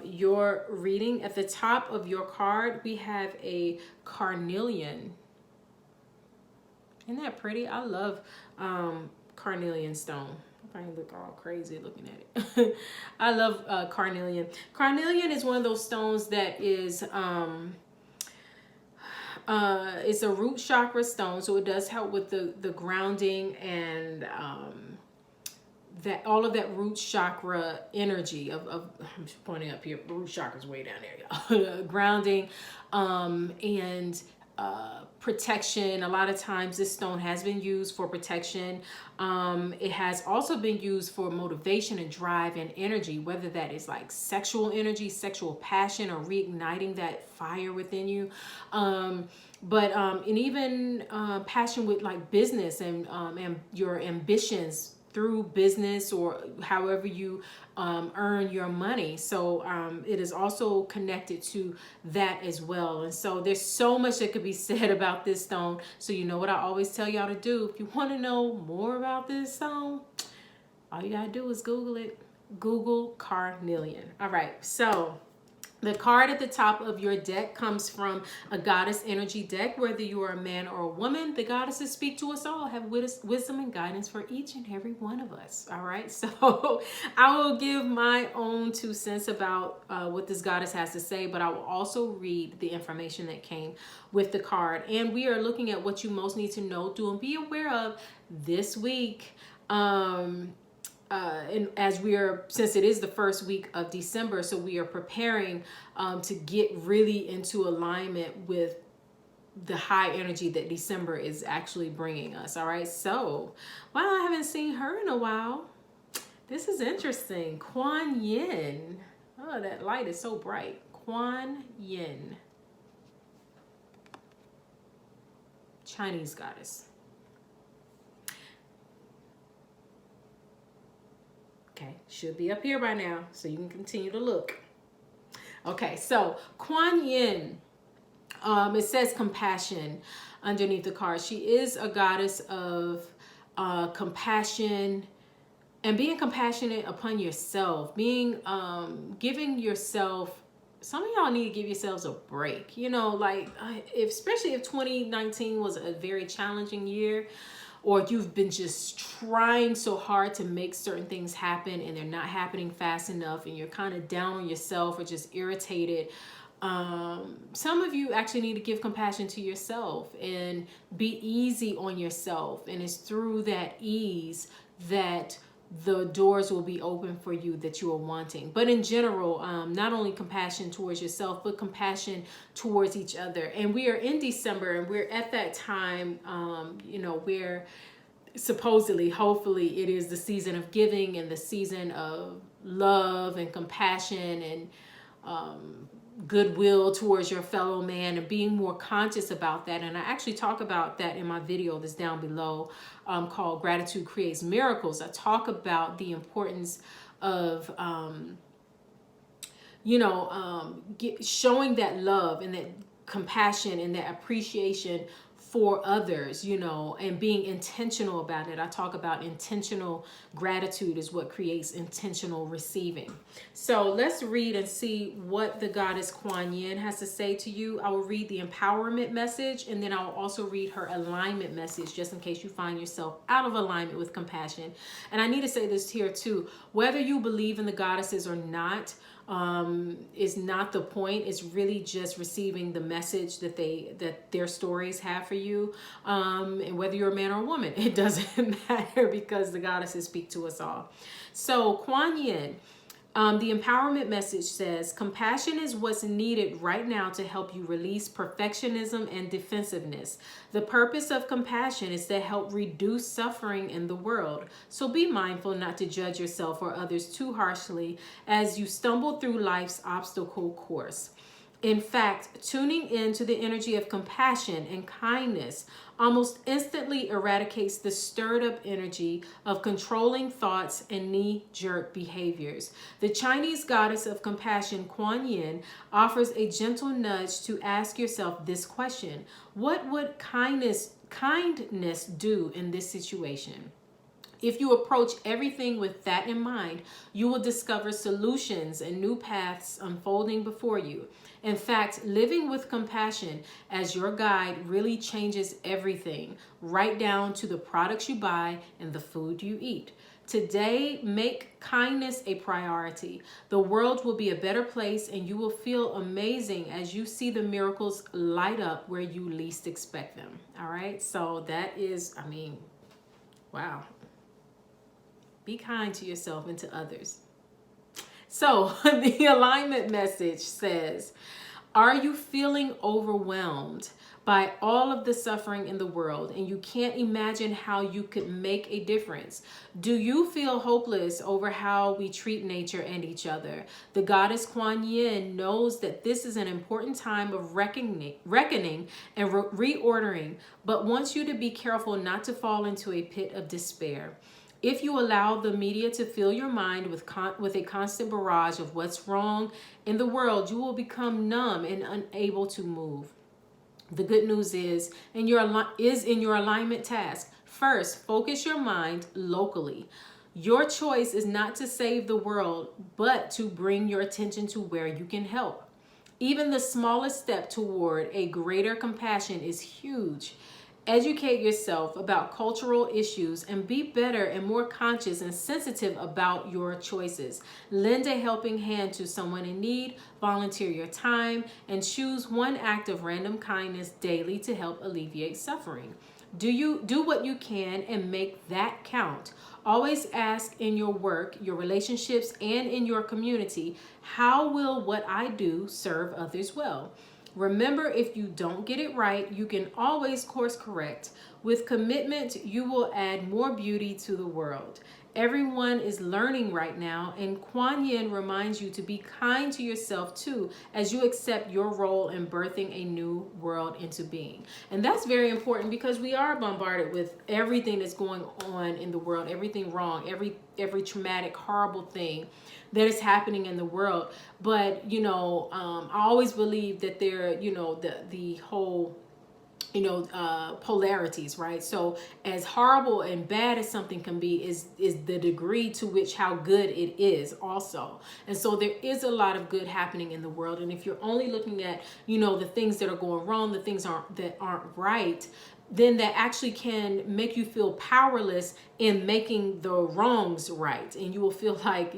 your reading. At the top of your card, we have a carnelian. Isn't that pretty? I love carnelian stone. I look all crazy looking at it. I love carnelian. Carnelian is one of those stones that is it's a root chakra stone, so it does help with the grounding and that all of that root chakra energy of I'm just pointing up here. Root chakra's way down there, y'all. Grounding and protection. A lot of times this stone has been used for protection. It has also been used for motivation and drive and energy, whether that is like sexual energy, sexual passion, or reigniting that fire within you. And even passion with like business and your ambitions through business or however you earn your money. So it is also connected to that as well. And so there's so much that could be said about this stone. So you know what I always tell y'all to do. If you want to know more about this stone, all you gotta do is Google it. Google carnelian. All right, so the card at the top of your deck comes from a goddess energy deck. Whether you are a man or a woman, the goddesses speak to us all, have wisdom and guidance for each and every one of us. All right, so I will give my own 2 cents about what this goddess has to say, but I will also read the information that came with the card. And we are looking at what you most need to know, do, and be aware of this week. and as since it is the first week of December, so we are preparing to get really into alignment with the high energy that December is actually bringing us. All right. So, wow, I haven't seen her in a while. This is interesting. Kuan Yin. Oh, that light is so bright. Kuan Yin. Chinese goddess. Okay, should be up here by now, so you can continue to look. Okay, so Kuan Yin, it says compassion underneath the card. She is a goddess of compassion and being compassionate upon yourself, being giving yourself. Some of y'all need to give yourselves a break. You know, like especially if 2019 was a very challenging year, or you've been just trying so hard to make certain things happen and they're not happening fast enough, and you're kind of down on yourself or just irritated. Some of you actually need to give compassion to yourself and be easy on yourself. And it's through that ease that the doors will be open for you that you are wanting. But in general, not only compassion towards yourself, but compassion towards each other. And we are in December, and we're at that time, you know, where supposedly, hopefully, it is the season of giving and the season of love and compassion and goodwill towards your fellow man, and being more conscious about that. And I actually talk about that in my video that's down below, called Gratitude Creates Miracles. I talk about the importance of showing that love and that compassion and that appreciation for others, you know, and being intentional about it. I talk about intentional gratitude is what creates intentional receiving. So let's read and see what the goddess Kuan Yin has to say to you. I will read the empowerment message, and then I will also read her alignment message, just in case you find yourself out of alignment with compassion. And I need to say this here too, whether you believe in the goddesses or not, is not the point. It's really just receiving the message that their stories have for you, and whether you're a man or a woman, it doesn't matter, because the goddesses speak to us all. So Kuan Yin, the empowerment message says, compassion is what's needed right now to help you release perfectionism and defensiveness. The purpose of compassion is to help reduce suffering in the world. So be mindful not to judge yourself or others too harshly as you stumble through life's obstacle course. In fact, tuning into the energy of compassion and kindness almost instantly eradicates the stirred up energy of controlling thoughts and knee-jerk behaviors. The Chinese goddess of compassion, Kuan Yin, offers a gentle nudge to ask yourself this question: what would kindness do in this situation? If you approach everything with that in mind, you will discover solutions and new paths unfolding before you. In fact, living with compassion as your guide really changes everything, right down to the products you buy and the food you eat. Today, make kindness a priority. The world will be a better place, and you will feel amazing as you see the miracles light up where you least expect them. All right, so that is, wow. Be kind to yourself and to others. So the alignment message says, are you feeling overwhelmed by all of the suffering in the world and you can't imagine how you could make a difference? Do you feel hopeless over how we treat nature and each other? The goddess Kuan Yin knows that this is an important time of reckoning and reordering, but wants you to be careful not to fall into a pit of despair. If you allow the media to fill your mind with a constant barrage of what's wrong in the world, you will become numb and unable to move. The good news is in your alignment task. First, focus your mind locally. Your choice is not to save the world, but to bring your attention to where you can help. Even the smallest step toward a greater compassion is huge. Educate yourself about cultural issues and be better and more conscious and sensitive about your choices. Lend a helping hand to someone in need, volunteer your time, and choose one act of random kindness daily to help alleviate suffering. Do what you can and make that count. Always ask in your work, your relationships, and in your community, how will what I do serve others well? Remember, if you don't get it right, you can always course correct. With commitment, you will add more beauty to the world. Everyone is learning right now, and Kuan Yin reminds you to be kind to yourself too as you accept your role in birthing a new world into being. And that's very important because we are bombarded with everything that's going on in the world, everything wrong, every traumatic, horrible thing that is happening in the world. But I always believe that there, the whole polarities, right? So as horrible and bad as something can be is the degree to which how good it is also. And so there is a lot of good happening in the world. And if you're only looking at, the things that are going wrong, the things that aren't right, then that actually can make you feel powerless in making the wrongs right. And you will feel like,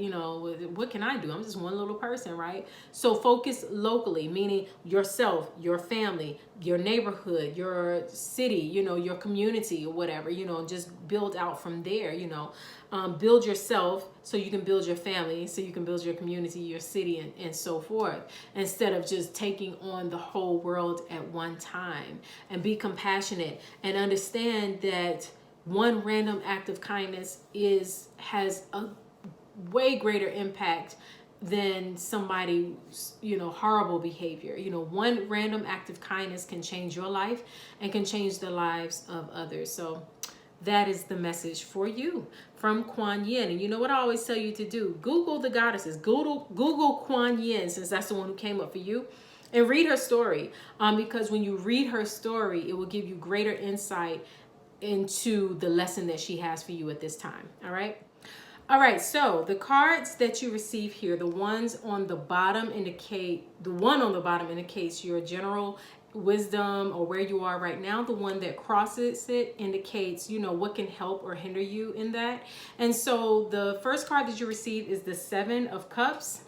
what can I do? I'm just one little person, right? So focus locally, meaning yourself, your family, your neighborhood, your city, your community or whatever, just build out from there, build yourself so you can build your family, so you can build your community, your city, and so forth, instead of just taking on the whole world at one time. And be compassionate and understand that one random act of kindness has a way greater impact than somebody's horrible behavior. One random act of kindness can change your life and can change the lives of others. So that is the message for you from Kuan Yin. And you know what I always tell you to do? Google the goddesses. Google Kuan Yin, since that's the one who came up for you, and read her story. Because when you read her story, it will give you greater insight into the lesson that she has for you at this time. All right, so the cards that you receive here, the one on the bottom indicates your general wisdom or where you are right now. The one that crosses it indicates, what can help or hinder you in that. And so the first card that you receive is the 7 of Cups,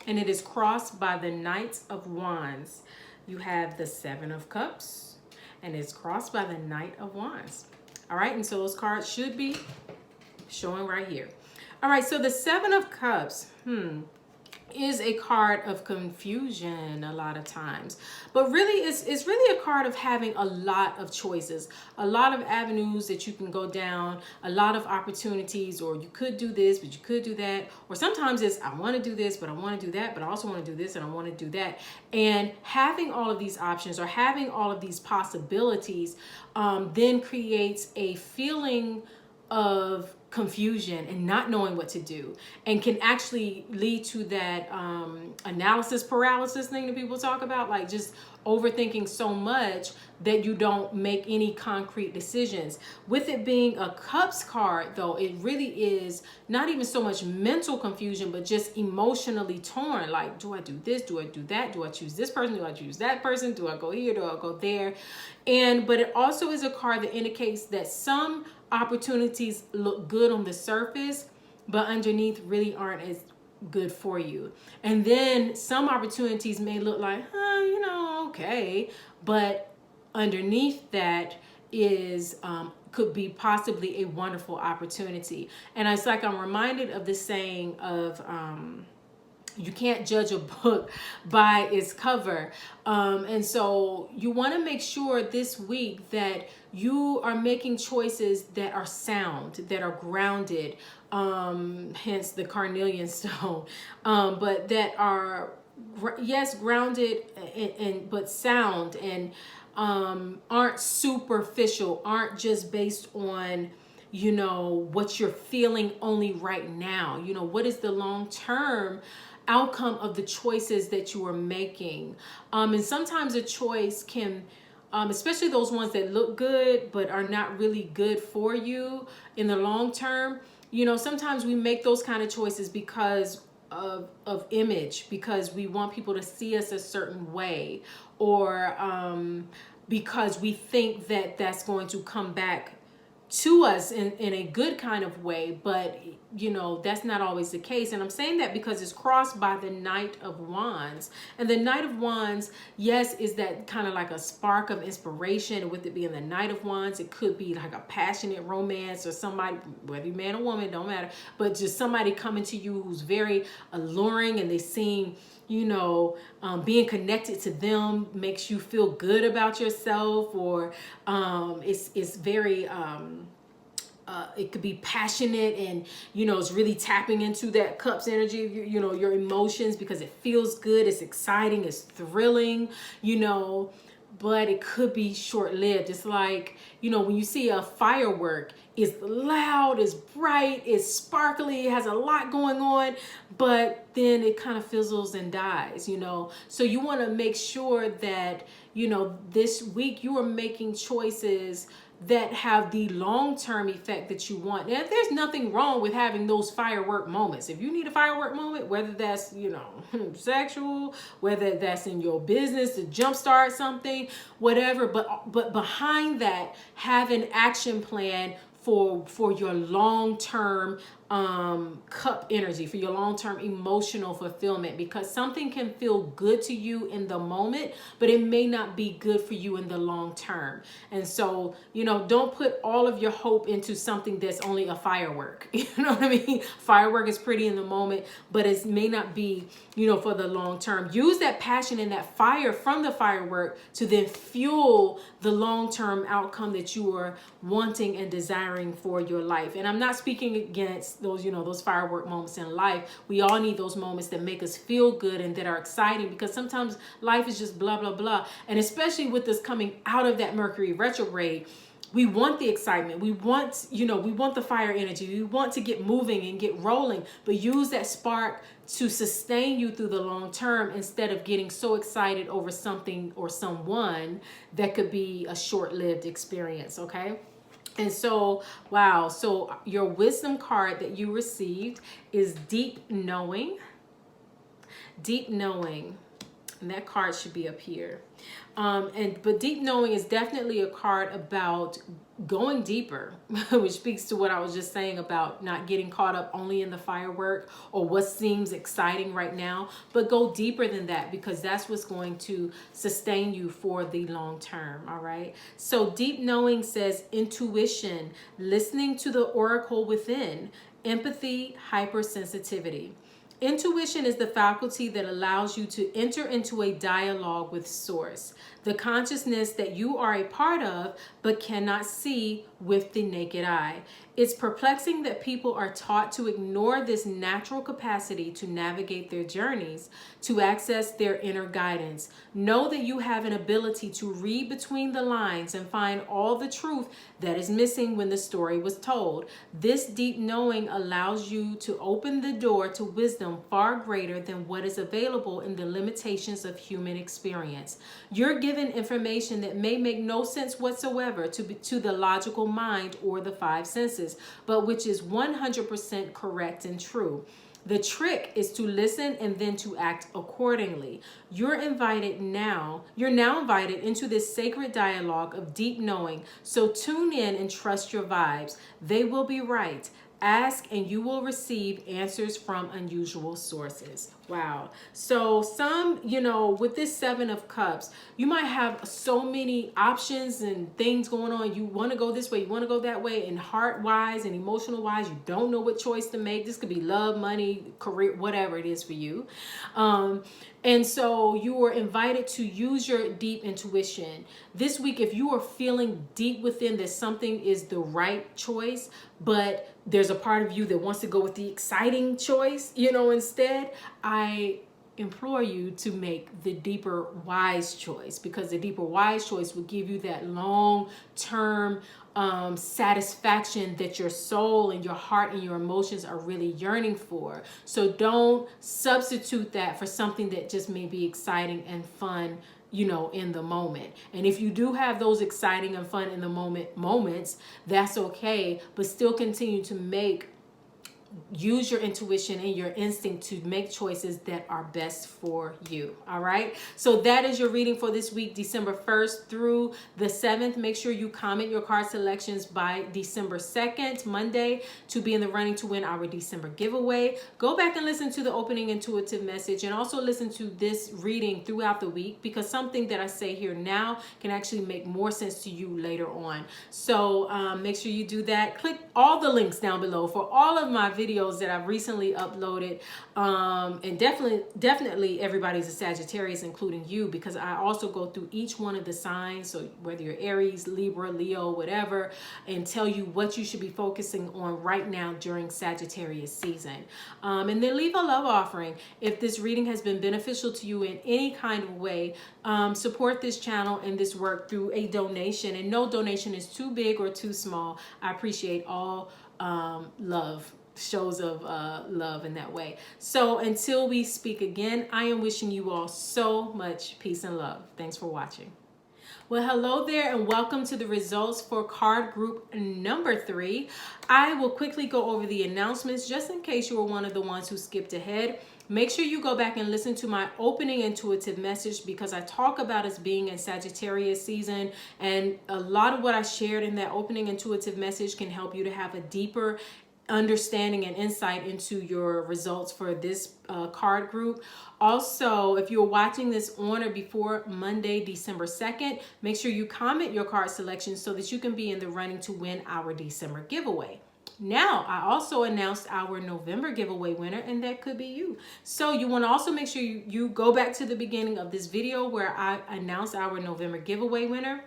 and it is crossed by the Knight of Wands. You have the 7 of Cups, and it's crossed by the Knight of Wands. All right, and so those cards should be showing right here. All right, so the 7 of Cups, is a card of confusion a lot of times, but really it's really a card of having a lot of choices, a lot of avenues that you can go down, a lot of opportunities, or you could do this, but you could do that. Or sometimes it's, I want to do this, but I want to do that, but I also want to do this and I want to do that. And having all of these options or having all of these possibilities then creates a feeling of confusion and not knowing what to do, and can actually lead to that analysis paralysis thing that people talk about, like just overthinking so much that you don't make any concrete decisions. With it being a Cups card, though, it really is not even so much mental confusion, but just emotionally torn. Like, do I do this? Do I do that? Do I choose this person? Do I choose that person? Do I go here? Do I go there? But it also is a card that indicates that some opportunities look good on the surface, but underneath really aren't as good for you. And then some opportunities may look like, okay, but underneath that is could be possibly a wonderful opportunity. And it's like I'm reminded of the saying of you can't judge a book by its cover. And so you want to make sure this week that you are making choices that are sound, that are grounded, hence the carnelian stone, but that are, yes, grounded but sound, and aren't superficial, aren't just based on what you're feeling only right now. What is the long-term outcome of the choices that you are making? And sometimes a choice can, especially those ones that look good but are not really good for you in the long term, sometimes we make those kind of choices because of image, because we want people to see us a certain way, or because we think that that's going to come back to us in a good kind of way, but that's not always the case. And I'm saying that because it's crossed by the Knight of Wands. And the Knight of Wands, yes, is that kind of like a spark of inspiration. With it being the Knight of Wands, it could be like a passionate romance, or somebody, whether you're man or woman, don't matter, but just somebody coming to you who's very alluring, and they seem, being connected to them makes you feel good about yourself, or it's very it could be passionate, and it's really tapping into that Cups energy, your emotions, because it feels good, it's exciting, it's thrilling, but it could be short-lived. It's like, when you see a firework, it's loud, it's bright, it's sparkly, it has a lot going on, but then it kind of fizzles and dies, So you want to make sure that, this week you are making choices that have the long-term effect that you want. Now, there's nothing wrong with having those firework moments. If you need a firework moment, whether that's, sexual, whether that's in your business to jumpstart something, whatever, but behind that, have an action plan for your long-term cup energy, for your long-term emotional fulfillment, because something can feel good to you in the moment, but it may not be good for you in the long term. And so, don't put all of your hope into something that's only a firework. You know what I mean? Firework is pretty in the moment, but it may not be, for the long term. Use that passion and that fire from the firework to then fuel the long-term outcome that you are wanting and desiring for your life. And I'm not speaking against those, those firework moments in life. We all need those moments that make us feel good and that are exciting, because sometimes life is just blah, blah, blah. And especially with us coming out of that Mercury retrograde, we want the excitement. We want, we want the fire energy. We want to get moving and get rolling, but use that spark to sustain you through the long term, instead of getting so excited over something or someone that could be a short-lived experience, okay? And so, wow. So your wisdom card that you received is Deep Knowing. Deep Knowing. And that card should be up here. But Deep Knowing is definitely a card about going deeper, which speaks to what I was just saying about not getting caught up only in the firework or what seems exciting right now, but go deeper than that, because that's what's going to sustain you for the long term. All right. So Deep Knowing says intuition, listening to the oracle within, empathy, hypersensitivity. Intuition is the faculty that allows you to enter into a dialogue with Source, the consciousness that you are a part of but cannot see with the naked eye. It's perplexing that people are taught to ignore this natural capacity to navigate their journeys, to access their inner guidance. Know that you have an ability to read between the lines and find all the truth that is missing when the story was told. This deep knowing allows you to open the door to wisdom far greater than what is available in the limitations of human experience. You're given information that may make no sense whatsoever to the logical mind or the five senses, but which is 100% correct and true. The trick is to listen and then to act accordingly. You're now invited into this sacred dialogue of deep knowing. So tune in and trust your vibes. They will be right. Ask and you will receive answers from unusual sources. Wow. So some, with this 7 of Cups, you might have so many options and things going on. You want to go this way, you want to go that way, and heart-wise and emotional-wise, you don't know what choice to make. This could be love, money, career, whatever it is for you. And so you are invited to use your deep intuition. This week, if you are feeling deep within that something is the right choice, but there's a part of you that wants to go with the exciting choice, instead, I implore you to make the deeper wise choice, because the deeper wise choice will give you that long-term satisfaction that your soul and your heart and your emotions are really yearning for. So don't substitute that for something that just may be exciting and fun, in the moment. And if you do have those exciting and fun in the moments, that's okay, but still continue to make use your intuition and your instinct to make choices that are best for you. All right. So that is your reading for this week, December 1st through the 7th. Make sure you comment your card selections by December 2nd, Monday, to be in the running to win our December giveaway. Go back and listen to the opening intuitive message, and also listen to this reading throughout the week, because something that I say here now can actually make more sense to you later on. So make sure you do that. Click all the links down below for all of my videos that I've recently uploaded, and definitely everybody's a Sagittarius, including you, because I also go through each one of the signs, so whether you're Aries, Libra, Leo, whatever, and tell you what you should be focusing on right now during Sagittarius season. And then leave a love offering if this reading has been beneficial to you in any kind of way. Support this channel and this work through a donation, and no donation is too big or too small. I appreciate all shows of love in that way. So until we speak again, I am wishing you all so much peace and love. Thanks for watching. Well, hello there, and welcome to the results for card group number 3. I will quickly go over the announcements just in case you were one of the ones who skipped ahead. Make sure you go back and listen to my opening intuitive message, because I talk about us being in Sagittarius season, and a lot of what I shared in that opening intuitive message can help you to have a deeper understanding and insight into your results for this card group. Also, if you're watching this on or before Monday, December 2nd, make sure you comment your card selection so that you can be in the running to win our December giveaway. Now, I also announced our November giveaway winner, and that could be you. So you want to also make sure you go back to the beginning of this video where I announced our November giveaway winner,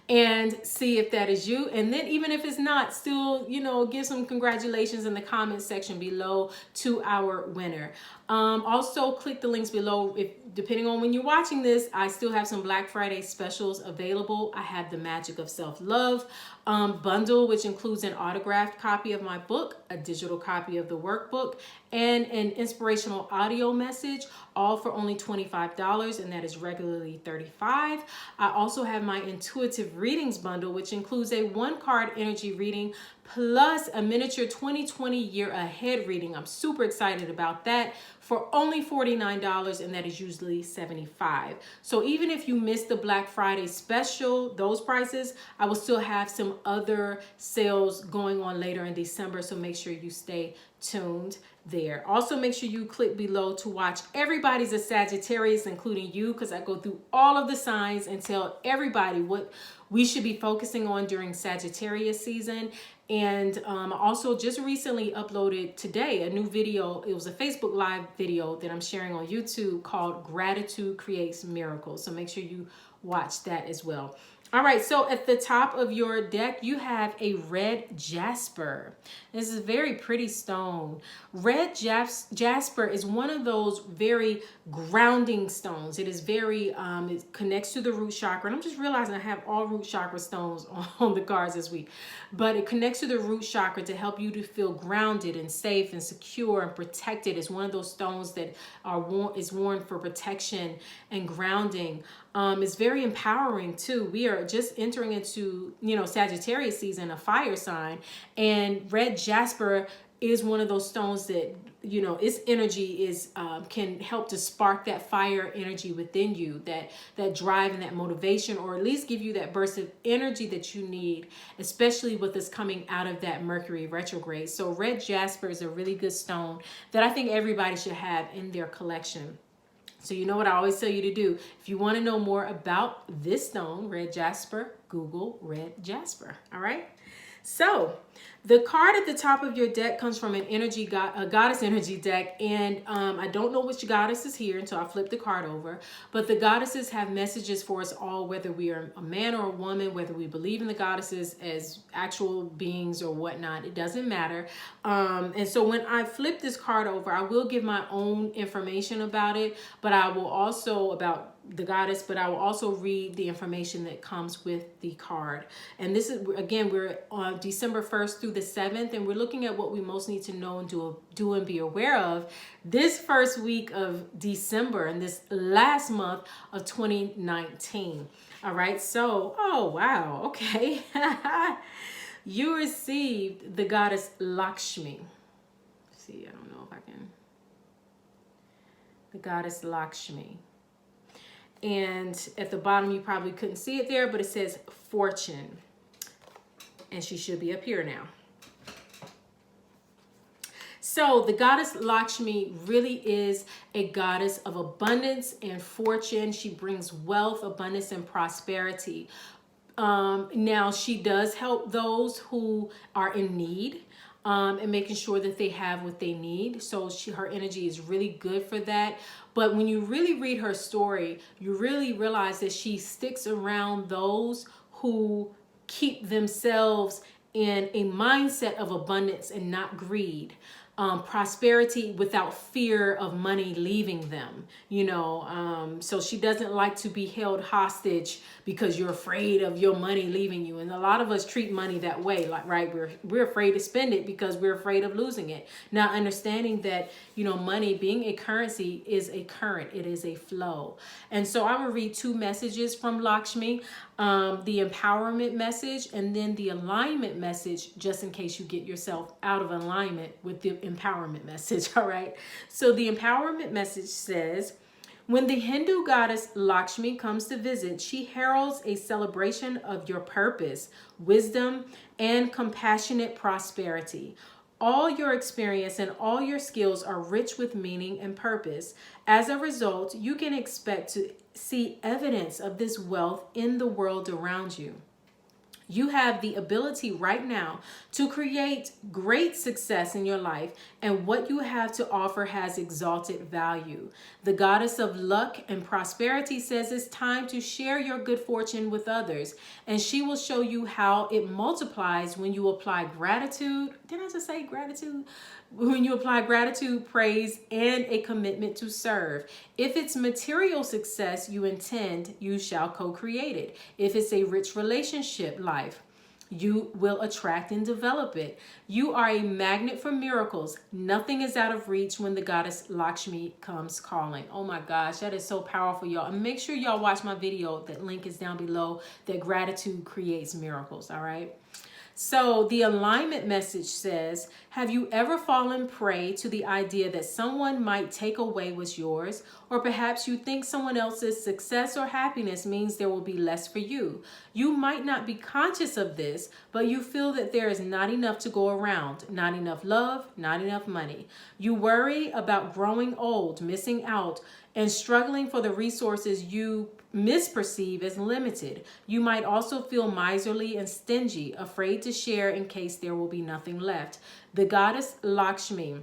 and see if that is you. And then even if it's not, still, give some congratulations in the comment section below to our winner. Also click the links below. Depending on when you're watching this, I still have some Black Friday specials available. I have the Magic of Self-Love bundle, which includes an autographed copy of my book, a digital copy of the workbook, and an inspirational audio message, all for only $25, and that is regularly $35. I also have my intuitive readings bundle, which includes a 1-card energy reading plus a miniature 2020 year ahead reading. I'm super excited about that, for only $49, and that is usually $75. So even if you missed the Black Friday special, those prices, I will still have some other sales going on later in December, so make sure you stay tuned there. Also, make sure you click below to watch Everybody's a Sagittarius, including you, because I go through all of the signs and tell everybody what we should be focusing on during Sagittarius season. And also just recently uploaded today a new video. It was a Facebook Live video that I'm sharing on YouTube called Gratitude Creates Miracles. So make sure you watch that as well. All right, so at the top of your deck, you have a red jasper. This is a very pretty stone. Red jasper is one of those very grounding stones. It is very, it connects to the root chakra. And I'm just realizing I have all root chakra stones on the cards this week. But it connects to the root chakra to help you to feel grounded and safe and secure and protected. It's one of those stones that is worn for protection and grounding. It's very empowering too. We are just entering into, Sagittarius season, a fire sign, and red jasper is one of those stones that, its energy is can help to spark that fire energy within you, that drive and that motivation, or at least give you that burst of energy that you need, especially with us coming out of that Mercury retrograde. So red jasper is a really good stone that I think everybody should have in their collection. So you know what I always tell you to do. If you want to know more about this stone, red jasper, Google red jasper. All right. So the card at the top of your deck comes from an a goddess energy deck, and I don't know which goddess is here until I flip the card over, but the goddesses have messages for us all, whether we are a man or a woman, whether we believe in the goddesses as actual beings or whatnot, it doesn't matter. And so when I flip this card over, I will give my own information about it, but I will also about the goddess, but I will also read the information that comes with the card. And this is, again, we're on December 1st through the 7th, and we're looking at what we most need to know and do and be aware of this first week of December and this last month of 2019. All right, so, oh, wow, okay. You received the goddess Lakshmi. see. I don't know if I can. The goddess Lakshmi. And at the bottom, you probably couldn't see it there, but it says fortune. And she should be up here now. So the goddess Lakshmi really is a goddess of abundance and fortune. She brings wealth, abundance, and prosperity. Now, she does help those who are in need and making sure that they have what they need. So her energy is really good for that. But when you really read her story, you really realize that she sticks around those who keep themselves in a mindset of abundance and not greed. Prosperity without fear of money leaving them, so she doesn't like to be held hostage because you're afraid of your money leaving you. And a lot of us treat money that way, like, right? We're afraid to spend it because we're afraid of losing it. Not understanding that, money being a currency is a current, it is a flow. And so I will read two messages from Lakshmi, the empowerment message and then the alignment message, just in case you get yourself out of alignment with the empowerment message. All right. So the empowerment message says, when the Hindu goddess Lakshmi comes to visit, she heralds a celebration of your purpose, wisdom, and compassionate prosperity. All your experience and all your skills are rich with meaning and purpose. As a result, you can expect to see evidence of this wealth in the world around you. You have the ability right now to create great success in your life, and what you have to offer has exalted value. The goddess of luck and prosperity says it's time to share your good fortune with others, and she will show you how it multiplies when you apply gratitude. Did I just say gratitude? When you apply gratitude, praise, and a commitment to serve. If it's material success you intend, you shall co-create it. If it's a rich relationship life, you will attract and develop it. You are a magnet for miracles. Nothing is out of reach when the goddess Lakshmi comes calling. Oh my gosh, that is so powerful, y'all. And make sure y'all watch my video. That link is down below. That gratitude creates miracles, all right? So the alignment message says, have you ever fallen prey to the idea that someone might take away what's yours? Or perhaps you think someone else's success or happiness means there will be less for you. You might not be conscious of this, but you feel that there is not enough to go around, not enough love, not enough money. You worry about growing old, missing out, and struggling for the resources you misperceive as limited. You might also feel miserly and stingy, afraid to share in case there will be nothing left. The goddess Lakshmi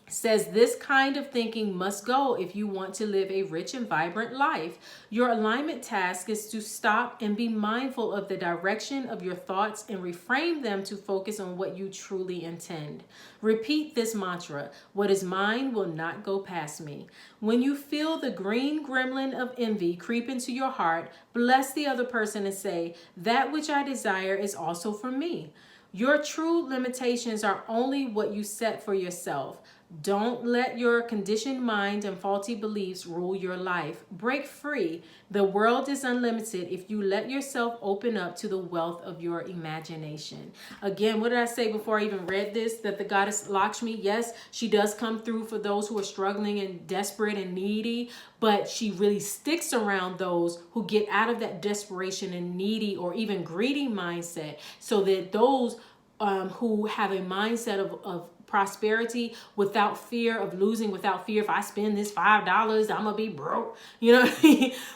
says this kind of thinking must go if you want to live a rich and vibrant life. Your alignment task is to stop and be mindful of the direction of your thoughts and reframe them to focus on what you truly intend. Repeat this mantra: what is mine will not go past me. When you feel the green gremlin of envy creep into your heart, bless the other person and say, that which I desire is also for me. Your true limitations are only what you set for yourself. Don't let your conditioned mind and faulty beliefs rule your life. Break free. The world is unlimited if you let yourself open up to the wealth of your imagination. Again, what did I say before I even read this? That the goddess Lakshmi, yes, she does come through for those who are struggling and desperate and needy, but she really sticks around those who get out of that desperation and needy or even greedy mindset, so that those who have a mindset of prosperity without fear of losing, without fear if I spend this $5, I'm gonna be broke,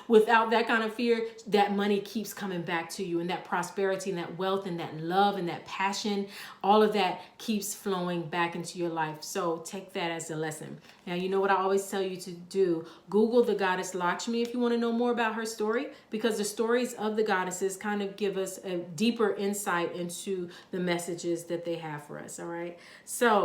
without that kind of fear, that money keeps coming back to you, and that prosperity and that wealth and that love and that passion, all of that keeps flowing back into your life. So take that as a lesson. Now, you know what I always tell you to do? Google the goddess Lakshmi if you want to know more about her story, because the stories of the goddesses kind of give us a deeper insight into the messages that they have for us. All right. So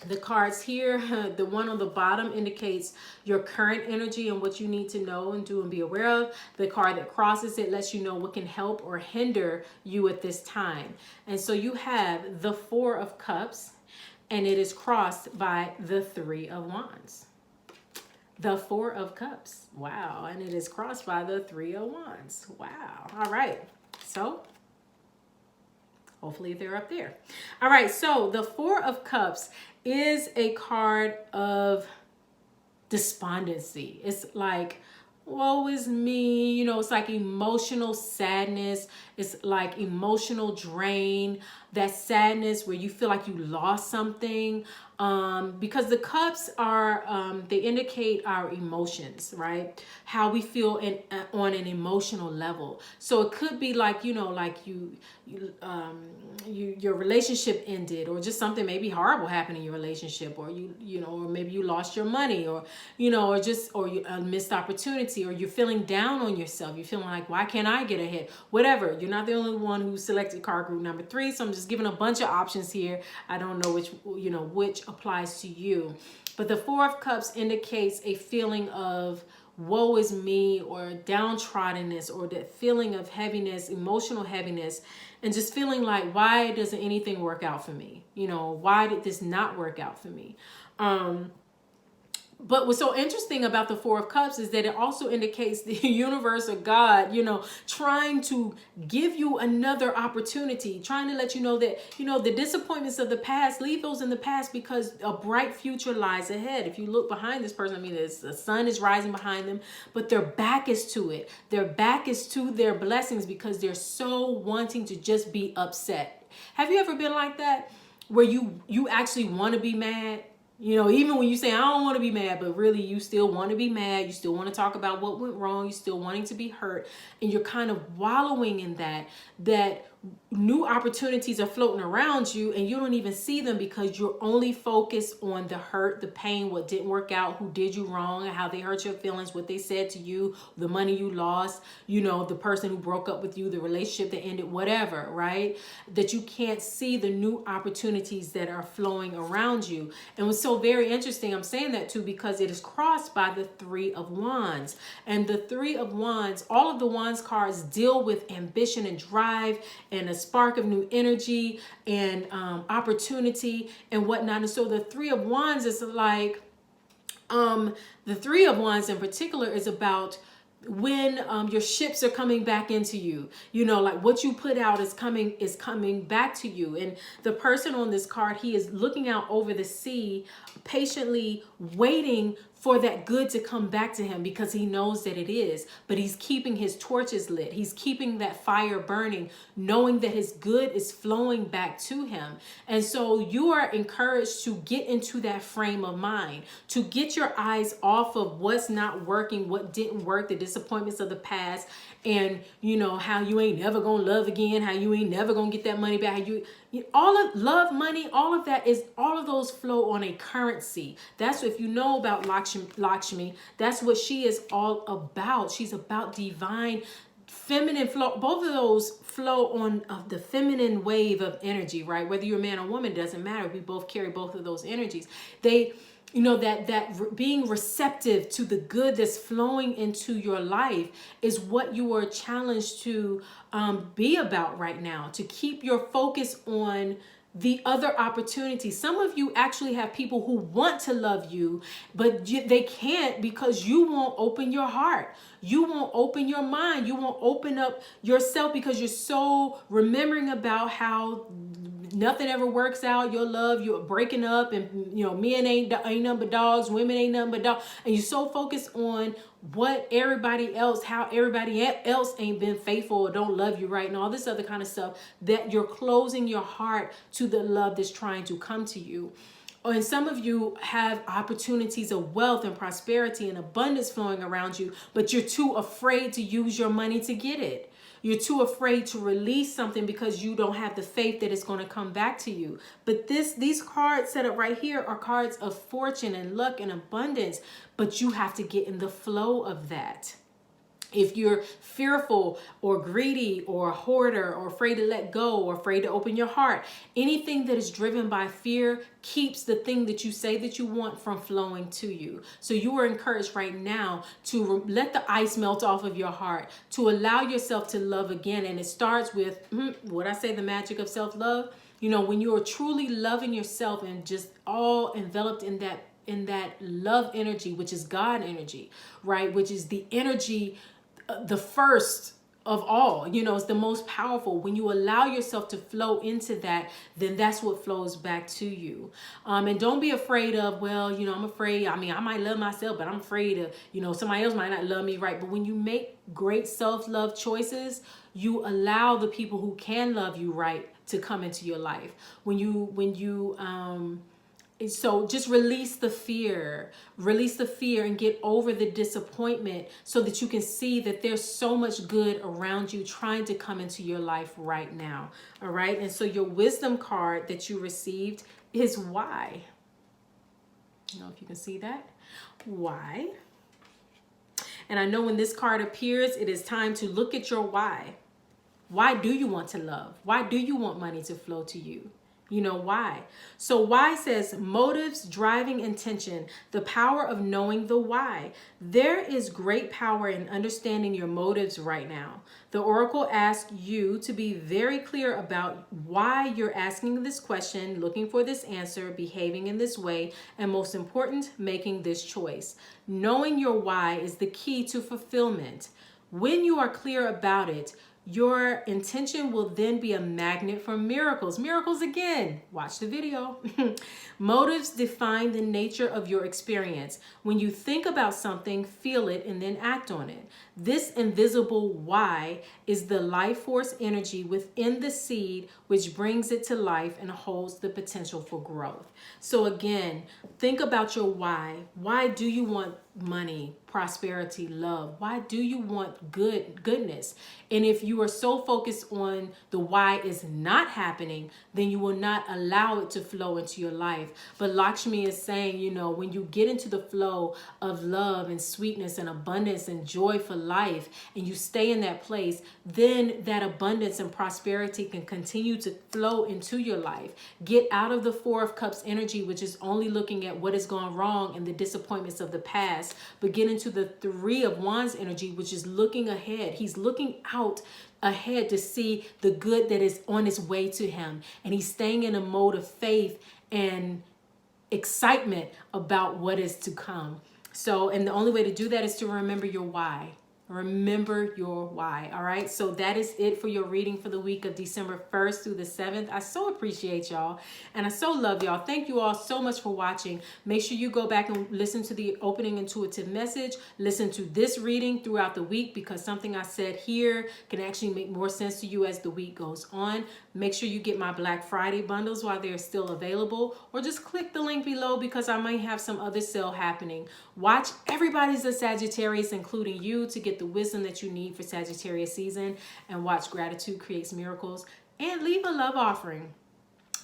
the cards here, the one on the bottom indicates your current energy and what you need to know and do and be aware of. The card that crosses it lets you know what can help or hinder you at this time. And so you have the 4 of Cups, and it is crossed by the 3 of Wands. The 4 of Cups. Wow. And it is crossed by the 3 of Wands. Wow. All right. So Hopefully they're up there. All right, so the Four of Cups is a card of despondency. It's like, woe is me, you know, it's like emotional sadness. It's like emotional drain, that sadness where you feel like you lost something. Because the cups are, they indicate our emotions, right? How we feel on an emotional level. So it could be like, you know, like your relationship ended, or just something maybe horrible happened in your relationship, or you know, or maybe you lost your money, or you know, or a missed opportunity, or you're feeling down on yourself. You're feeling like, why can't I get ahead? Whatever. You're not the only one who selected card group number 3, so I'm just giving a bunch of options here. I don't know which applies to you. But the Four of Cups indicates a feeling of woe is me, or downtroddenness, or that feeling of heaviness, emotional heaviness, and just feeling like, why doesn't anything work out for me? You know, why did this not work out for me? But what's so interesting about the Four of Cups is that it also indicates the universe or God, you know, trying to give you another opportunity, trying to let you know that, you know, the disappointments of the past, leave those in the past, because a bright future lies ahead. If you look behind this person, I mean, the sun is rising behind them, but their back is to it. Their back is to their blessings because they're so wanting to just be upset. Have you ever been like that, where you actually want to be mad? You know, even when you say, I don't want to be mad, but really you still want to be mad. You still want to talk about what went wrong. You're still wanting to be hurt. And you're kind of wallowing in that new opportunities are floating around you and you don't even see them because you're only focused on the hurt, the pain, what didn't work out, who did you wrong, how they hurt your feelings, what they said to you, the money you lost, you know, the person who broke up with you, the relationship that ended, whatever, right? That you can't see the new opportunities that are flowing around you. And what's so very interesting, I'm saying that too, because it is crossed by the Three of Wands. And the Three of Wands, all of the Wands cards deal with ambition and drive and a spark of new energy and opportunity and whatnot. And so the Three of Wands is like, the Three of Wands in particular is about when your ships are coming back into you, you know, like what you put out is coming back to you. And the person on this card, he is looking out over the sea, patiently waiting for that good to come back to him because he knows that it is, but he's keeping his torches lit. He's keeping that fire burning, knowing that his good is flowing back to him. And so you are encouraged to get into that frame of mind, to get your eyes off of what's not working, what didn't work, the disappointments of the past, and you know, how you ain't never gonna love again, how you ain't never gonna get that money back, all of love, money, all of that is, all of those flow on a currency. That's, if you know about Lakshmi, that's what she is all about. She's about divine feminine flow. Both of those flow on the feminine wave of energy, right? Whether you're a man or woman, doesn't matter. We both carry both of those energies. They, you know, that being receptive to the good that's flowing into your life is what you are challenged to be about right now, to keep your focus on the other opportunities. Some of you actually have people who want to love you, but they can't because you won't open your heart. You won't open your mind. You won't open up yourself because you're so remembering about how nothing ever works out. Your love, you're breaking up, and you know, men ain't nothing but dogs, women ain't nothing but dogs, and you're so focused on what everybody else, how everybody else ain't been faithful or don't love you right, and all this other kind of stuff, that you're closing your heart to the love that's trying to come to you. And some of you have opportunities of wealth and prosperity and abundance flowing around you, but you're too afraid to use your money to get it. You're too afraid to release something because you don't have the faith that it's going to come back to you. But these cards set up right here are cards of fortune and luck and abundance, but you have to get in the flow of that. If you're fearful or greedy or a hoarder or afraid to let go or afraid to open your heart, anything that is driven by fear keeps the thing that you say that you want from flowing to you. So you are encouraged right now to let the ice melt off of your heart, to allow yourself to love again. And it starts with what I say, the magic of self-love. You know, when you are truly loving yourself and just all enveloped in that love energy, which is God energy, right? Which is the energy, the first of all. You know, it's the most powerful. When you allow yourself to flow into that, then that's what flows back to you. And don't be afraid of, well, you know, I'm afraid, I mean, I might love myself, but I'm afraid of, you know, somebody else might not love me right. But when you make great self-love choices, you allow the people who can love you right to come into your life. So just release the fear and get over the disappointment so that you can see that there's so much good around you trying to come into your life right now. All right. And so your wisdom card that you received is why. I don't know if you can see that. Why. And I know when this card appears, it is time to look at your why. Why do you want to love? Why do you want money to flow to you? You know, why? So why says motives, driving intention, the power of knowing the why. There is great power in understanding your motives right now. The oracle asks you to be very clear about why you're asking this question, looking for this answer, behaving in this way, and most important, making this choice. Knowing your why is the key to fulfillment. When you are clear about it, your intention will then be a magnet for miracles. Miracles again. Watch the video. Motives define the nature of your experience. When you think about something, feel it, and then act on it. This invisible why is the life force energy within the seed which brings it to life and holds the potential for growth. So again, think about your why. Why do you want money, prosperity, love? Why do you want goodness? And if you are so focused on the why is not happening, then you will not allow it to flow into your life. But Lakshmi is saying, you know, when you get into the flow of love and sweetness and abundance and joy for life, and you stay in that place, then that abundance and prosperity can continue to flow into your life. Get out of the Four of Cups energy, which is only looking at what has gone wrong and the disappointments of the past, but get into the Three of Wands energy, which is looking ahead. He's looking out ahead to see the good that is on its way to him. And he's staying in a mode of faith and excitement about what is to come. So, and the only way to do that is to remember your why. Remember your why. All right. So that is it for your reading for the week of December 1st through the 7th. I so appreciate y'all. And I so love y'all. Thank you all so much for watching. Make sure you go back and listen to the opening intuitive message. Listen to this reading throughout the week, because something I said here can actually make more sense to you as the week goes on. Make sure you get my Black Friday bundles while they're still available, or just click the link below because I might have some other sale happening. Watch Everybody's a Sagittarius, including you, to get the wisdom that you need for Sagittarius season, and watch Gratitude Creates Miracles, and leave a love offering.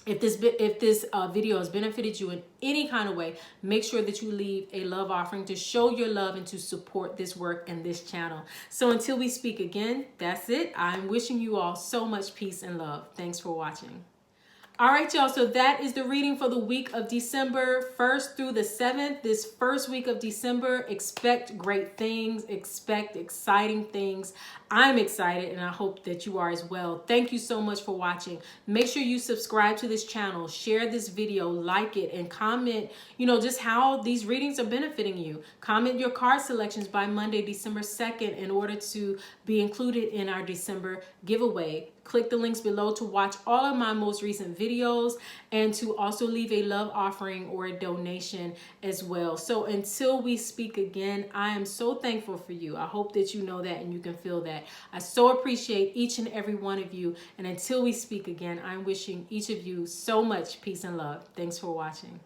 If this video has benefited you in any kind of way, make sure that you leave a love offering to show your love and to support this work and this channel. So until we speak again, that's it. I'm wishing you all so much peace and love. Thanks for watching. All right, y'all. So that is the reading for the week of December 1st through the 7th. This first week of December, expect great things, expect exciting things. I'm excited, and I hope that you are as well. Thank you so much for watching. Make sure you subscribe to this channel, share this video, like it, and comment, you know, just how these readings are benefiting you. Comment your card selections by Monday, December 2nd, in order to be included in our December giveaway. Click the links below to watch all of my most recent videos, and to also leave a love offering or a donation as well. So until we speak again, I am so thankful for you. I hope that you know that and you can feel that. I so appreciate each and every one of you. And until we speak again, I'm wishing each of you so much peace and love. Thanks for watching.